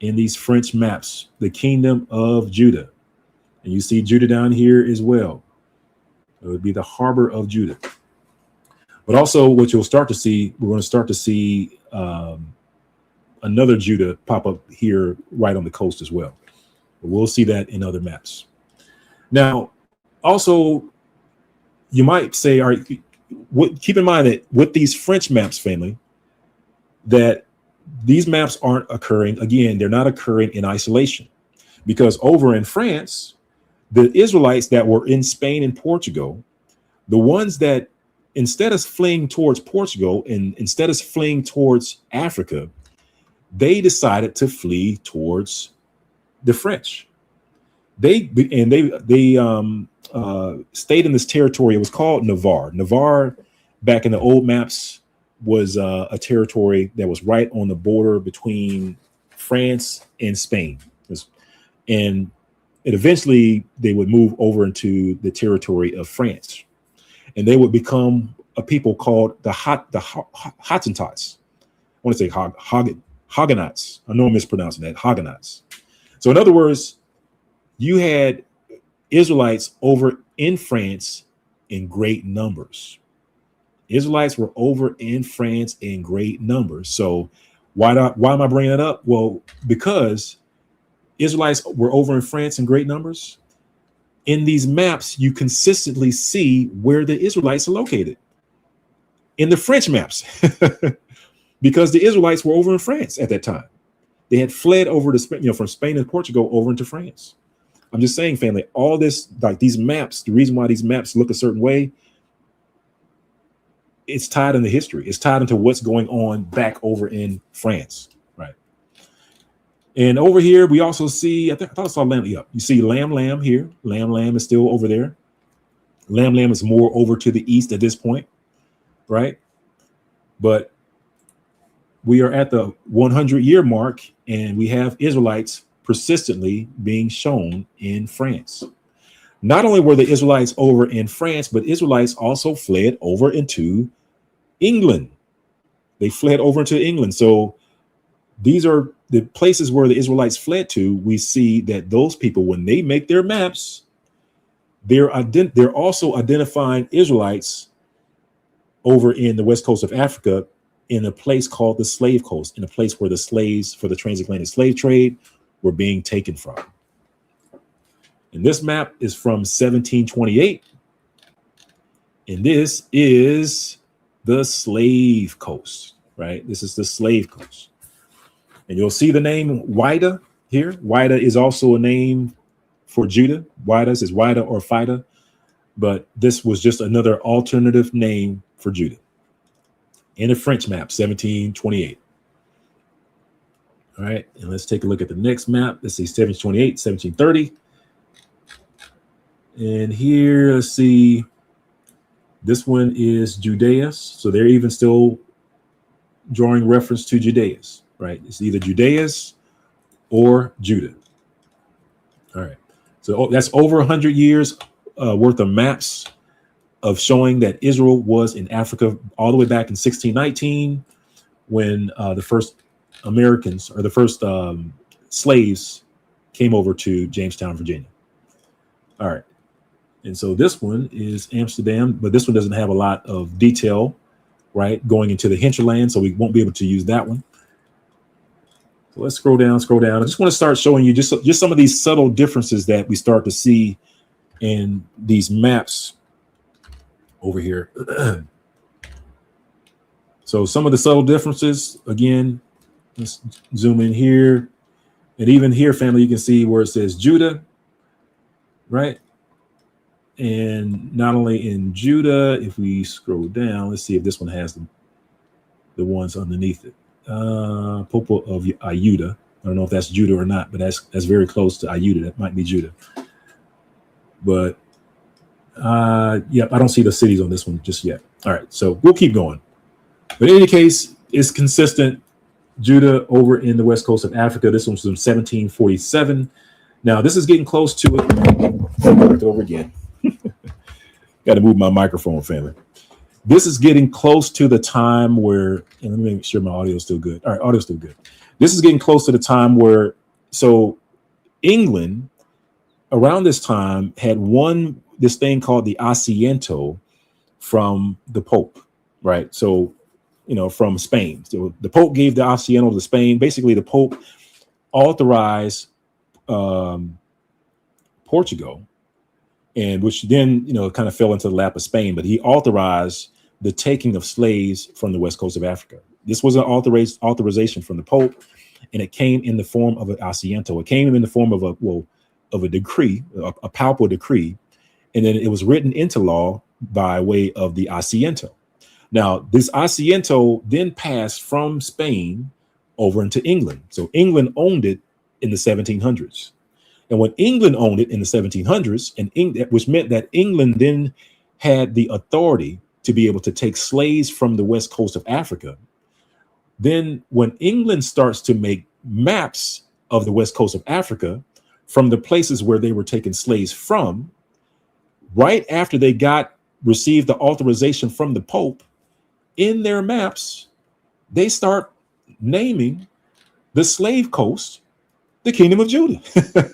In these French maps, the kingdom of Judah. And you see Judah down here as well. It would be the harbor of Judah. But also what you'll start to see, we're going to start to see another Judah pop up here right on the coast as well. But we'll see that in other maps. Now, also, you might say, all right, keep in mind that with these French maps, family, that these maps aren't occurring, again, they're not occurring in isolation. Because over in France, the Israelites that were in Spain and Portugal, the ones that instead of fleeing towards Portugal and instead of fleeing towards Africa, they decided to flee towards the French. They stayed in this territory. It was called Navarre. Navarre, back in the old maps, was a territory that was right on the border between France and Spain. And eventually they would move over into the territory of France. And they would become a people called the Hottentots. I want to say Haganats. I know I'm mispronouncing that, Haganats. So in other words, you had Israelites over in France in great numbers. Israelites were over in France in great numbers. So why am I bringing it up? Well, because Israelites were over in France in great numbers. In these maps, you consistently see where the Israelites are located. In the French maps, because the Israelites were over in France at that time. They had fled over to from Spain and Portugal over into France. I'm just saying, family, all this, like these maps, the reason why these maps look a certain way, it's tied into history. It's tied into what's going on back over in France, right? And over here, we also see, I thought I saw Lamb. Yeah, you see Lamb here. Lamb is still over there. Lam is more over to the east at this point, right? But we are at the 100-year mark, and we have Israelites persistently being shown in France. Not only were the Israelites over in France, but Israelites also fled over into England. They fled over to England. So these are the places where the Israelites fled to. We see that those people, when they make their maps, they're also identifying Israelites over in the west coast of Africa in a place called the Slave Coast, in a place where the slaves for the transatlantic slave trade were being taken from. And this map is from 1728. And this is the Slave Coast, right? This is the Slave Coast. And you'll see the name Wida here. Wida is also a name for Judah. Wida is Wida or Fida, but this was just another alternative name for Judah in a French map, 1728. All right, and let's take a look at the next map. Let's see, 1728, 1730. And here, let's see, this one is Judea. So they're even still drawing reference to Judeas, right? It's either Judeas or Judah. All right, so that's over 100 years worth of maps of showing that Israel was in Africa all the way back in 1619 when the first Americans or the first slaves came over to Jamestown, Virginia. All right. And so this one is Amsterdam, but this one doesn't have a lot of detail, right, going into the hinterland, so we won't be able to use that one. So let's scroll down. I just want to start showing you just some of these subtle differences that we start to see in these maps over here. So some of the subtle differences, again, let's zoom in here. And even here, family, you can see where it says Judah, right? And not only in Judah, if we scroll down, let's see if this one has the ones underneath it. Pope of Ayuda. I don't know if that's Judah or not, but that's very close to Ayuda. That might be Judah. But yeah, I don't see the cities on this one just yet. All right, so we'll keep going. But in any case, it's consistent. Judah over in the west coast of Africa. This one's from 1747. Now, this is getting close to it. Over again. Got to move my microphone, family. This is getting close to the time where, and let me make sure my audio is still good. All right, audio's still good. This is getting close to the time where, so England around this time had won this thing called the Asiento from the Pope, right? So, from Spain. So the Pope gave the Asiento to Spain. Basically, the Pope authorized Portugal, and which then, kind of fell into the lap of Spain, but he authorized the taking of slaves from the west coast of Africa. This was an authorization from the Pope, and it came in the form of an Asiento. It came in the form of a decree, a papal decree, and then it was written into law by way of the Asiento. Now, this Asiento then passed from Spain over into England. So England owned it in the 1700s. And when England owned it in the 1700s, which meant that England then had the authority to be able to take slaves from the west coast of Africa. Then when England starts to make maps of the west coast of Africa from the places where they were taking slaves from, right after they received the authorization from the Pope, in their maps, they start naming the slave coast the Kingdom of Judah.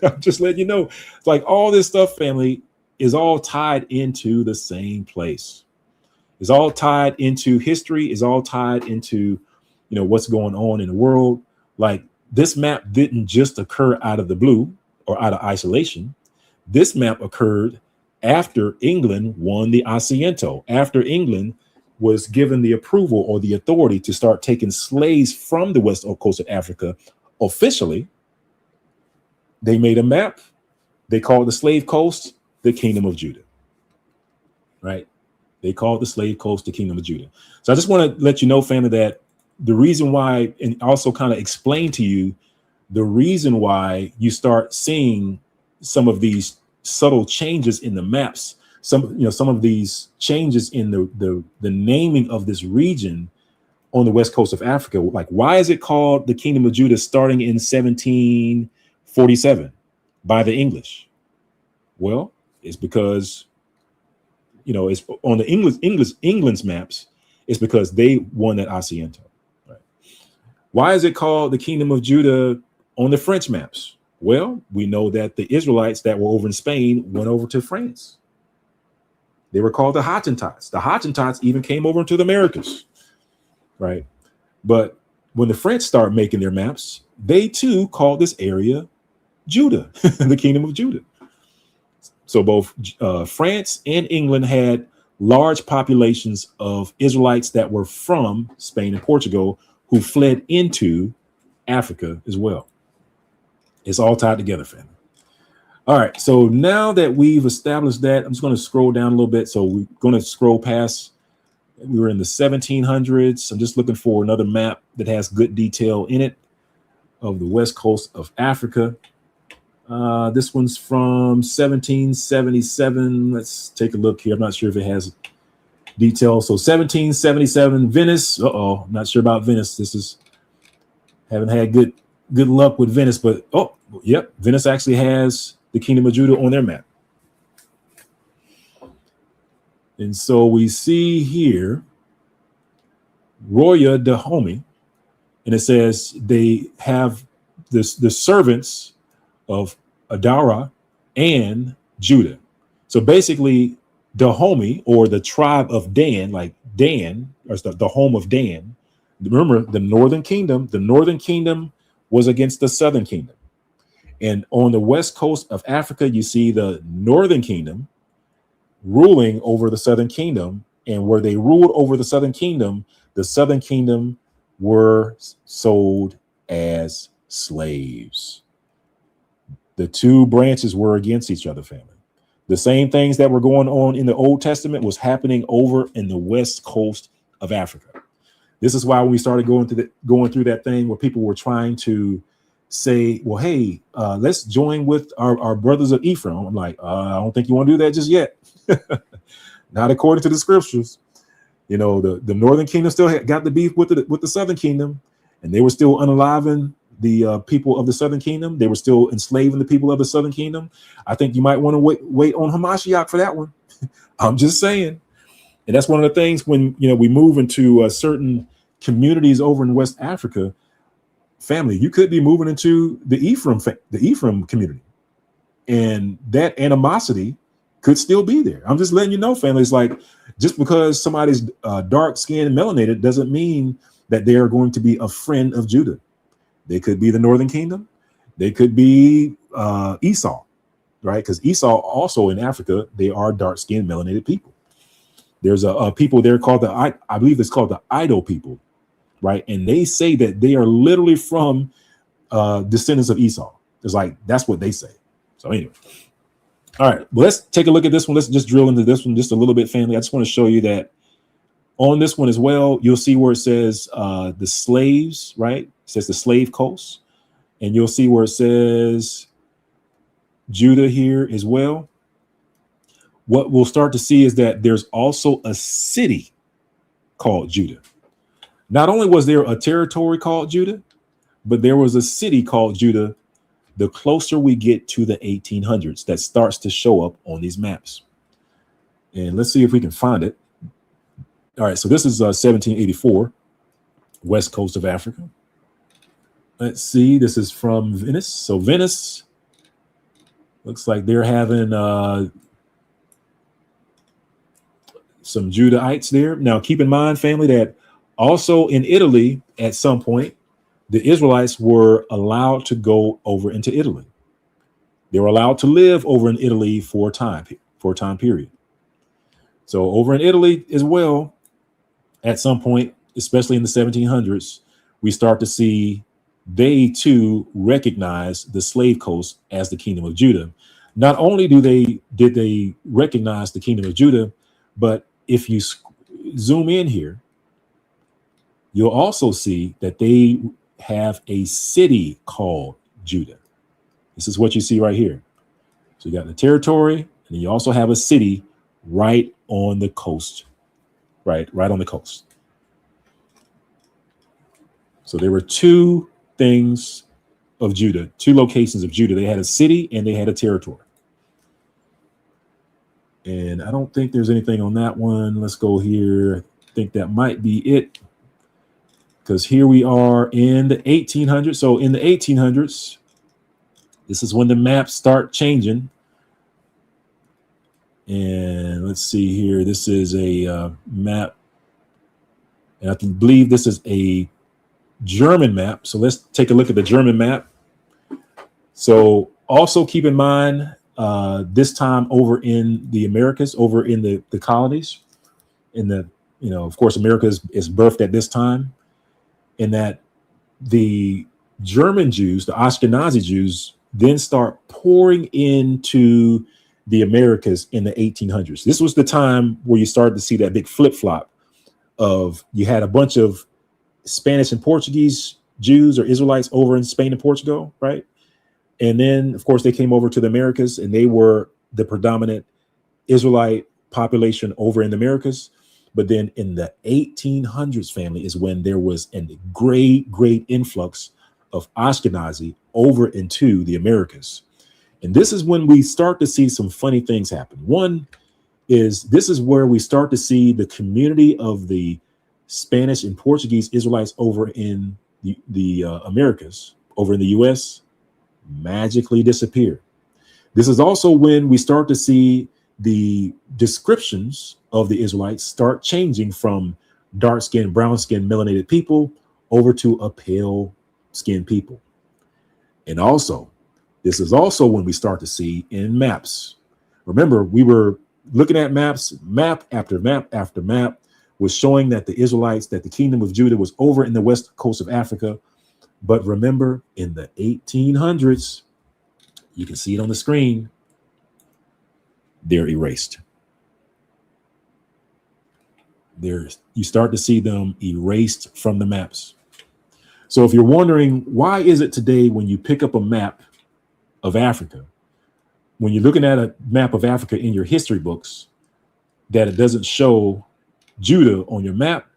I'm just letting you know, it's like all this stuff, family, is all tied into the same place. It's all tied into history, is all tied into, what's going on in the world. Like, this map didn't just occur out of the blue or out of isolation. This map occurred after England won the Asiento, after England was given the approval or the authority to start taking slaves from the west coast of Africa officially. They made a map. They called the slave coast the Kingdom of Judah, right? They called the slave coast the Kingdom of Judah. So I just want to let you know, family, that the reason why, and also kind of explain to you the reason why you start seeing some of these subtle changes in the maps some of these changes in the naming of this region on the west coast of Africa. Like, why is it called the Kingdom of Judah starting in 1747 by the English? Well, it's because, it's on the England's maps. It's because they won that Asiento. Right? Why is it called the Kingdom of Judah on the French maps? Well, we know that the Israelites that were over in Spain went over to France. They were called the Hottentots. The Hottentots even came over into the Americas. Right. But when the French started making their maps, they too called this area Judah, the Kingdom of Judah. So both France and England had large populations of Israelites that were from Spain and Portugal who fled into Africa as well. It's all tied together, family. All right. So now that we've established that, I'm just going to scroll down a little bit. So we're going to scroll past. We were in the 1700s. I'm just looking for another map that has good detail in it of the west coast of Africa. This one's from 1777. Let's take a look here. I'm not sure if it has detail. So 1777, Venice. I'm not sure about Venice. Haven't had good luck with Venice, but yep, Venice actually has the Kingdom of Judah on their map. And so we see here Roya Dahomey, and it says they have the servants of Adara and Judah. So basically, Dahomey, or the tribe of Dan, like Dan, or the home of Dan. Remember, the northern kingdom was against the southern kingdom. And on the west coast of Africa, you see the northern kingdom ruling over the southern kingdom. And where they ruled over the southern kingdom were sold as slaves. The two branches were against each other, family. The same things that were going on in the Old Testament was happening over in the west coast of Africa. This is why when we started going through that thing where people were trying to say, well, hey, let's join with our brothers of Ephraim. I'm like, I don't think you want to do that just yet. Not according to the scriptures. The northern kingdom still got the beef with the southern kingdom, and they were still unaliving the people of the southern kingdom. They were still enslaving the people of the southern kingdom. I think you might want to wait on Hamashiach for that one. I'm just saying. And that's one of the things when we move into certain communities over in West Africa, family, you could be moving into the Ephraim community, and that animosity could still be there. I'm just letting you know, family. It's like, just because somebody's dark skinned and melanated doesn't mean that they are going to be a friend of Judah. They could be the northern kingdom. They could be Esau, right? Because Esau also in Africa, they are dark skinned melanated people. There's a people there called I believe it's called the Ido people, right? And they say that they are literally from descendants of Esau. It's like, that's what they say. So anyway. All right, well, let's take a look at this one. Let's just drill into this one just a little bit, family. I just want to show you that on this one as well, you'll see where it says the slaves, right? It says the slave coast. And you'll see where it says Judah here as well. What we'll start to see is that there's also a city called Judah. Not only was there a territory called Judah, but there was a city called Judah the closer we get to the 1800s that starts to show up on these maps. And let's see if we can find it. All right, so this is 1784, west coast of Africa. Let's see, this is from Venice. So Venice looks like they're having some Judahites there. Now, keep in mind, family, that also in Italy, at some point, the Israelites were allowed to go over into Italy. They were allowed to live over in Italy for a time period. So over in Italy as well, at some point, especially in the 1700s, we start to see they too recognize the slave coast as the Kingdom of Judah. Not only did they recognize the Kingdom of Judah, but if you zoom in here, you'll also see that they have a city called Judah. This is what you see right here. So you got the territory, and then you also have a city right on the coast, right on the coast. So there were two things of Judah, two locations of Judah. They had a city and they had a territory. And I don't think there's anything on that one. Let's go here. I think that might be it, because here we are in the 1800s. So in the 1800s, this is when the maps start changing. And let's see here. This is a map. And I believe this is a German map. So let's take a look at the German map. So also keep in mind, this time over in the Americas, over in the colonies, in the, of course, America is birthed at this time, and that the German Jews, the Ashkenazi Jews, then start pouring into the Americas in the 1800s. This was the time where you started to see that big flip flop of, you had a bunch of Spanish and Portuguese Jews or Israelites over in Spain and Portugal, right? And then, of course, they came over to the Americas, and they were the predominant Israelite population over in the Americas. But then in the 1800s, family, is when there was a great influx of Ashkenazi over into the Americas. And this is when we start to see some funny things happen. One is, this is where we start to see the community of the Spanish and Portuguese Israelites over in the Americas, over in the U.S., magically disappear. This is also when we start to see the descriptions of the Israelites start changing from dark-skinned, brown-skinned, melanated people over to a pale-skinned people. And also, this is also when we start to see in maps. Remember, we were looking at maps, map after map after map was showing that the Israelites, that the kingdom of Judah was over in the west coast of Africa. But remember, in the 1800s, you can see it on the screen, they're erased. You start to see them erased from the maps. So if you're wondering, why is it today when you pick up a map of Africa, when you're looking at a map of Africa in your history books, that it doesn't show Judah on your map?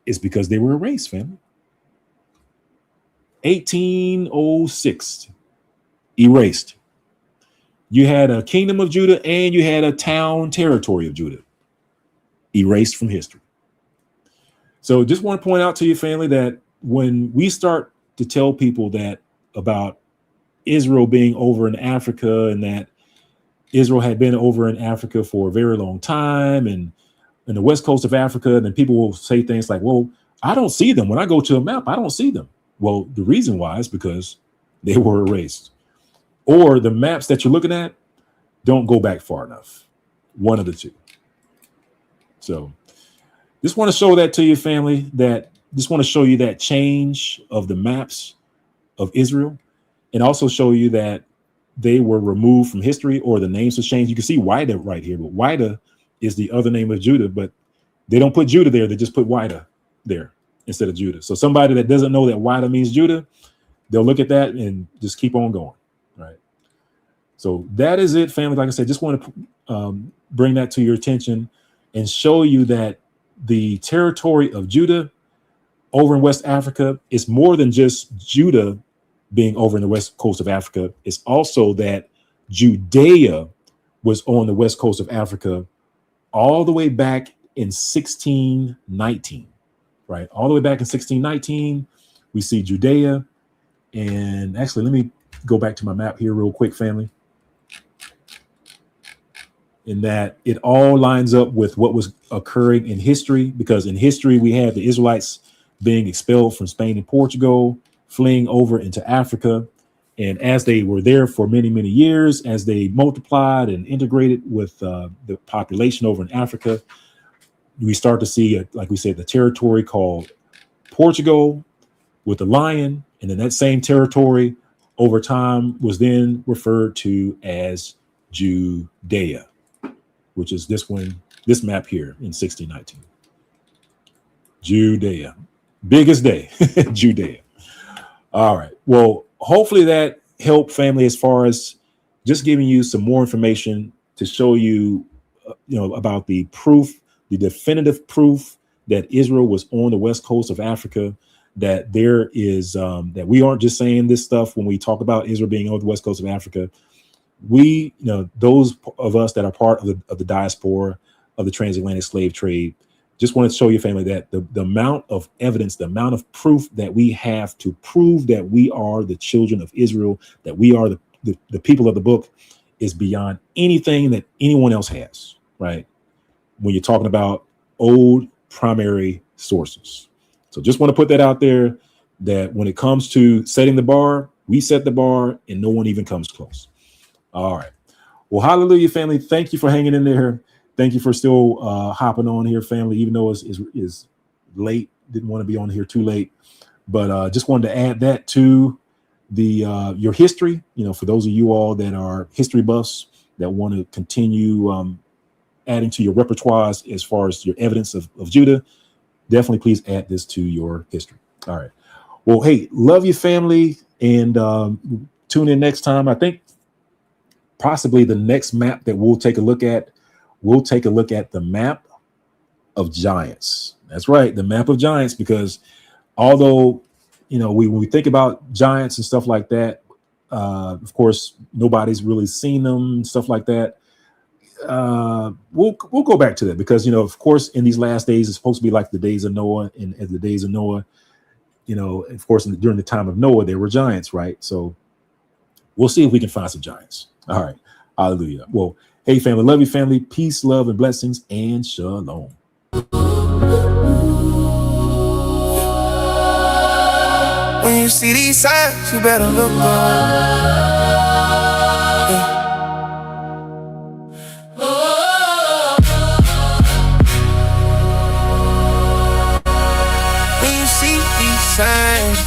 It's because they were erased, family. 1806, erased. You had a kingdom of Judah and you had a town territory of Judah, erased from history. So just want to point out to you, family, that when we start to tell people that about Israel being over in Africa, and that Israel had been over in Africa for a very long time, and in the west coast of Africa, and then people will say things like, well, I don't see them. When I go to a map, I don't see them. Well, the reason why is because they were erased, or the maps that you're looking at don't go back far enough. One of the two. So just want to show that to you, family, that just want to show you that change of the maps of Israel, and also show you that they were removed from history, or the names was changed. You can see Wida right here, but Wida is the other name of Judah, but they don't put Judah there. They just put Wida there instead of Judah. So somebody that doesn't know that Wida means Judah, they'll look at that and just keep on going, right? So that is it, family. Like I said, just want to bring that to your attention and show you that the territory of Judah over in West Africa is more than just Judah being over in the west coast of Africa. It's also that Judea was on the west coast of Africa all the way back in 1619, right? All the way back in 1619, we see Judea. And actually, let me go back to my map here real quick, family. In that it all lines up with what was occurring in history, because in history, we had the Israelites being expelled from Spain and Portugal, fleeing over into Africa. And as they were there for many, many years, as they multiplied and integrated with the population over in Africa, we start to see, like we said, the territory called Portugal with the lion. And then that same territory over time was then referred to as Judea, which is this map here in 1619. Judea, biggest day, Judea. All right. Well, hopefully that helped, family, as far as just giving you some more information to show you about the proof, the definitive proof that Israel was on the west coast of Africa, that there is that we aren't just saying this stuff when we talk about Israel being on the west coast of Africa. We, those of us that are part of the diaspora of the transatlantic slave trade, just want to show your family that the amount of evidence, the amount of proof that we have to prove that we are the children of Israel, that we are the people of the book, is beyond anything that anyone else has, right? When you're talking about old primary sources. So just want to put that out there, that when it comes to setting the bar, we set the bar and no one even comes close. All right. Well, hallelujah, family. Thank you for hanging in there. Thank you for still hopping on here, family, even though it's late. Didn't want to be on here too late, but just wanted to add that to the your history. For those of you all that are history buffs that want to continue adding to your repertoires as far as your evidence of Judah, definitely please add this to your history. All right. Well, hey, love you, family, and tune in next time. I think possibly the next map that we'll take a look at the map of giants. That's right, the map of giants, because although when we think about giants and stuff like that, of course nobody's really seen them, stuff like that. We'll go back to that, because of course in these last days it's supposed to be like the days of Noah, and as the days of Noah, of course during the time of Noah there were giants, right? So we'll see if we can find some giants. All right, hallelujah. Well, hey, family, love you, family. Peace, love, and blessings, and shalom. When you see these signs, you better look up. When you see these signs,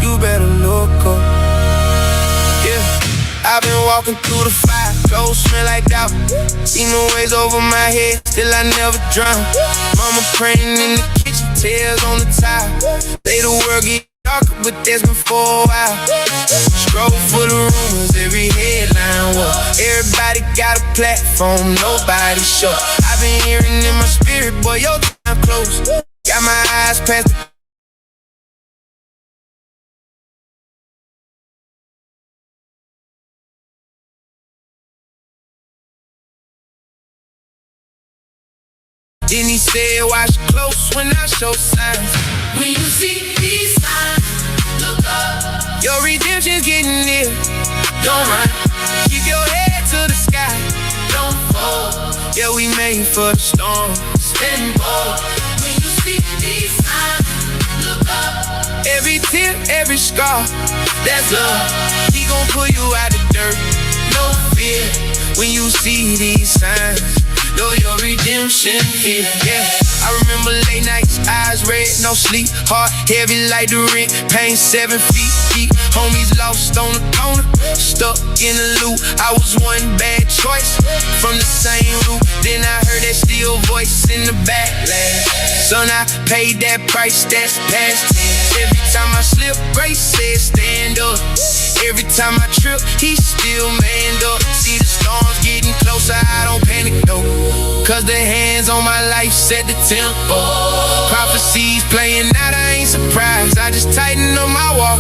you better look up. I've been walking through the fire, clothes smell like doubt. Seen the waves over my head, still I never drown. Mama praying in the kitchen, tears on the tile. Say the world get darker, but that's been for a while. Scroll for the rumors, every headline war. Everybody got a platform, nobody sure. I've been hearing in my spirit, boy, your time close. Got my eyes past the then he said, watch close when I show signs. When you see these signs, look up. Your redemption's getting near. Don't run. Keep your head to the sky. Don't fall. Yeah, we made for the storm. Stand bold. When you see these signs, look up. Every tear, every scar, that's love. He gon' pull you out the dirt. No fear. When you see these signs, know your redemption here. Yeah, I remember late nights, eyes red, no sleep, heart heavy like the rent, pain 7 feet deep. Homies lost on the corner, stuck in the loop. I was one bad choice from the same root. Then I heard that still voice in the backlash. Son, I paid that price, that's past tense. Every time I slip, Grace said stand up. Every time I trip, he still manned up. See the storms getting closer, I don't panic though, cause the hands on my life set the tempo. Prophecies playing out, I ain't surprised. I just tighten up my walk,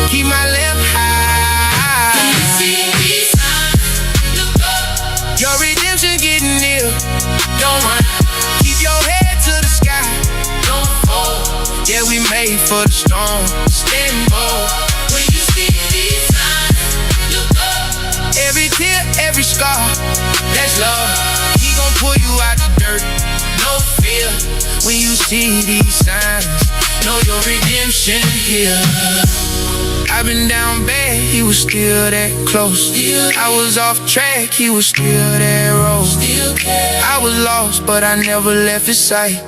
keep my lamp high. When you see these signs, look up. Your redemption getting near. Don't run. Keep your head to the sky. Don't fall. Yeah, we made for the storm. Stand bold. When you see these signs, look up. Every tear, every scar, that's love. He gon' pull you out the dirt. No fear. When you see these signs, know your redemption here. I've been down bad, he was still that close. I was off track, he was still that road. I was lost, but I never left his sight.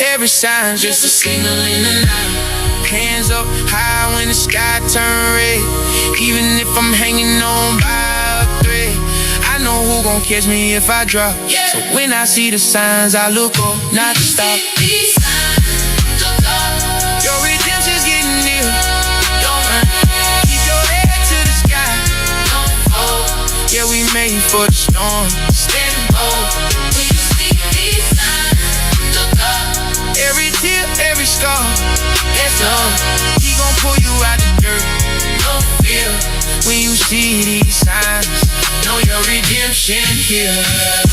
Every sign's just a signal in the night. Hands up high when the sky turn red. Even if I'm hanging on by a thread, I know who gon' catch me if I drop. So when I see the signs, I look up, not to stop. These signs, look up. Your redemption's getting near. Don't run. Keep your head to the sky. Don't fall. Yeah, we made for the storm. Stand bold when you see these signs. Look up. Every tear, every scar, that's all. He gon' pull you out the dirt. No fear when you see these signs. know your redemption here.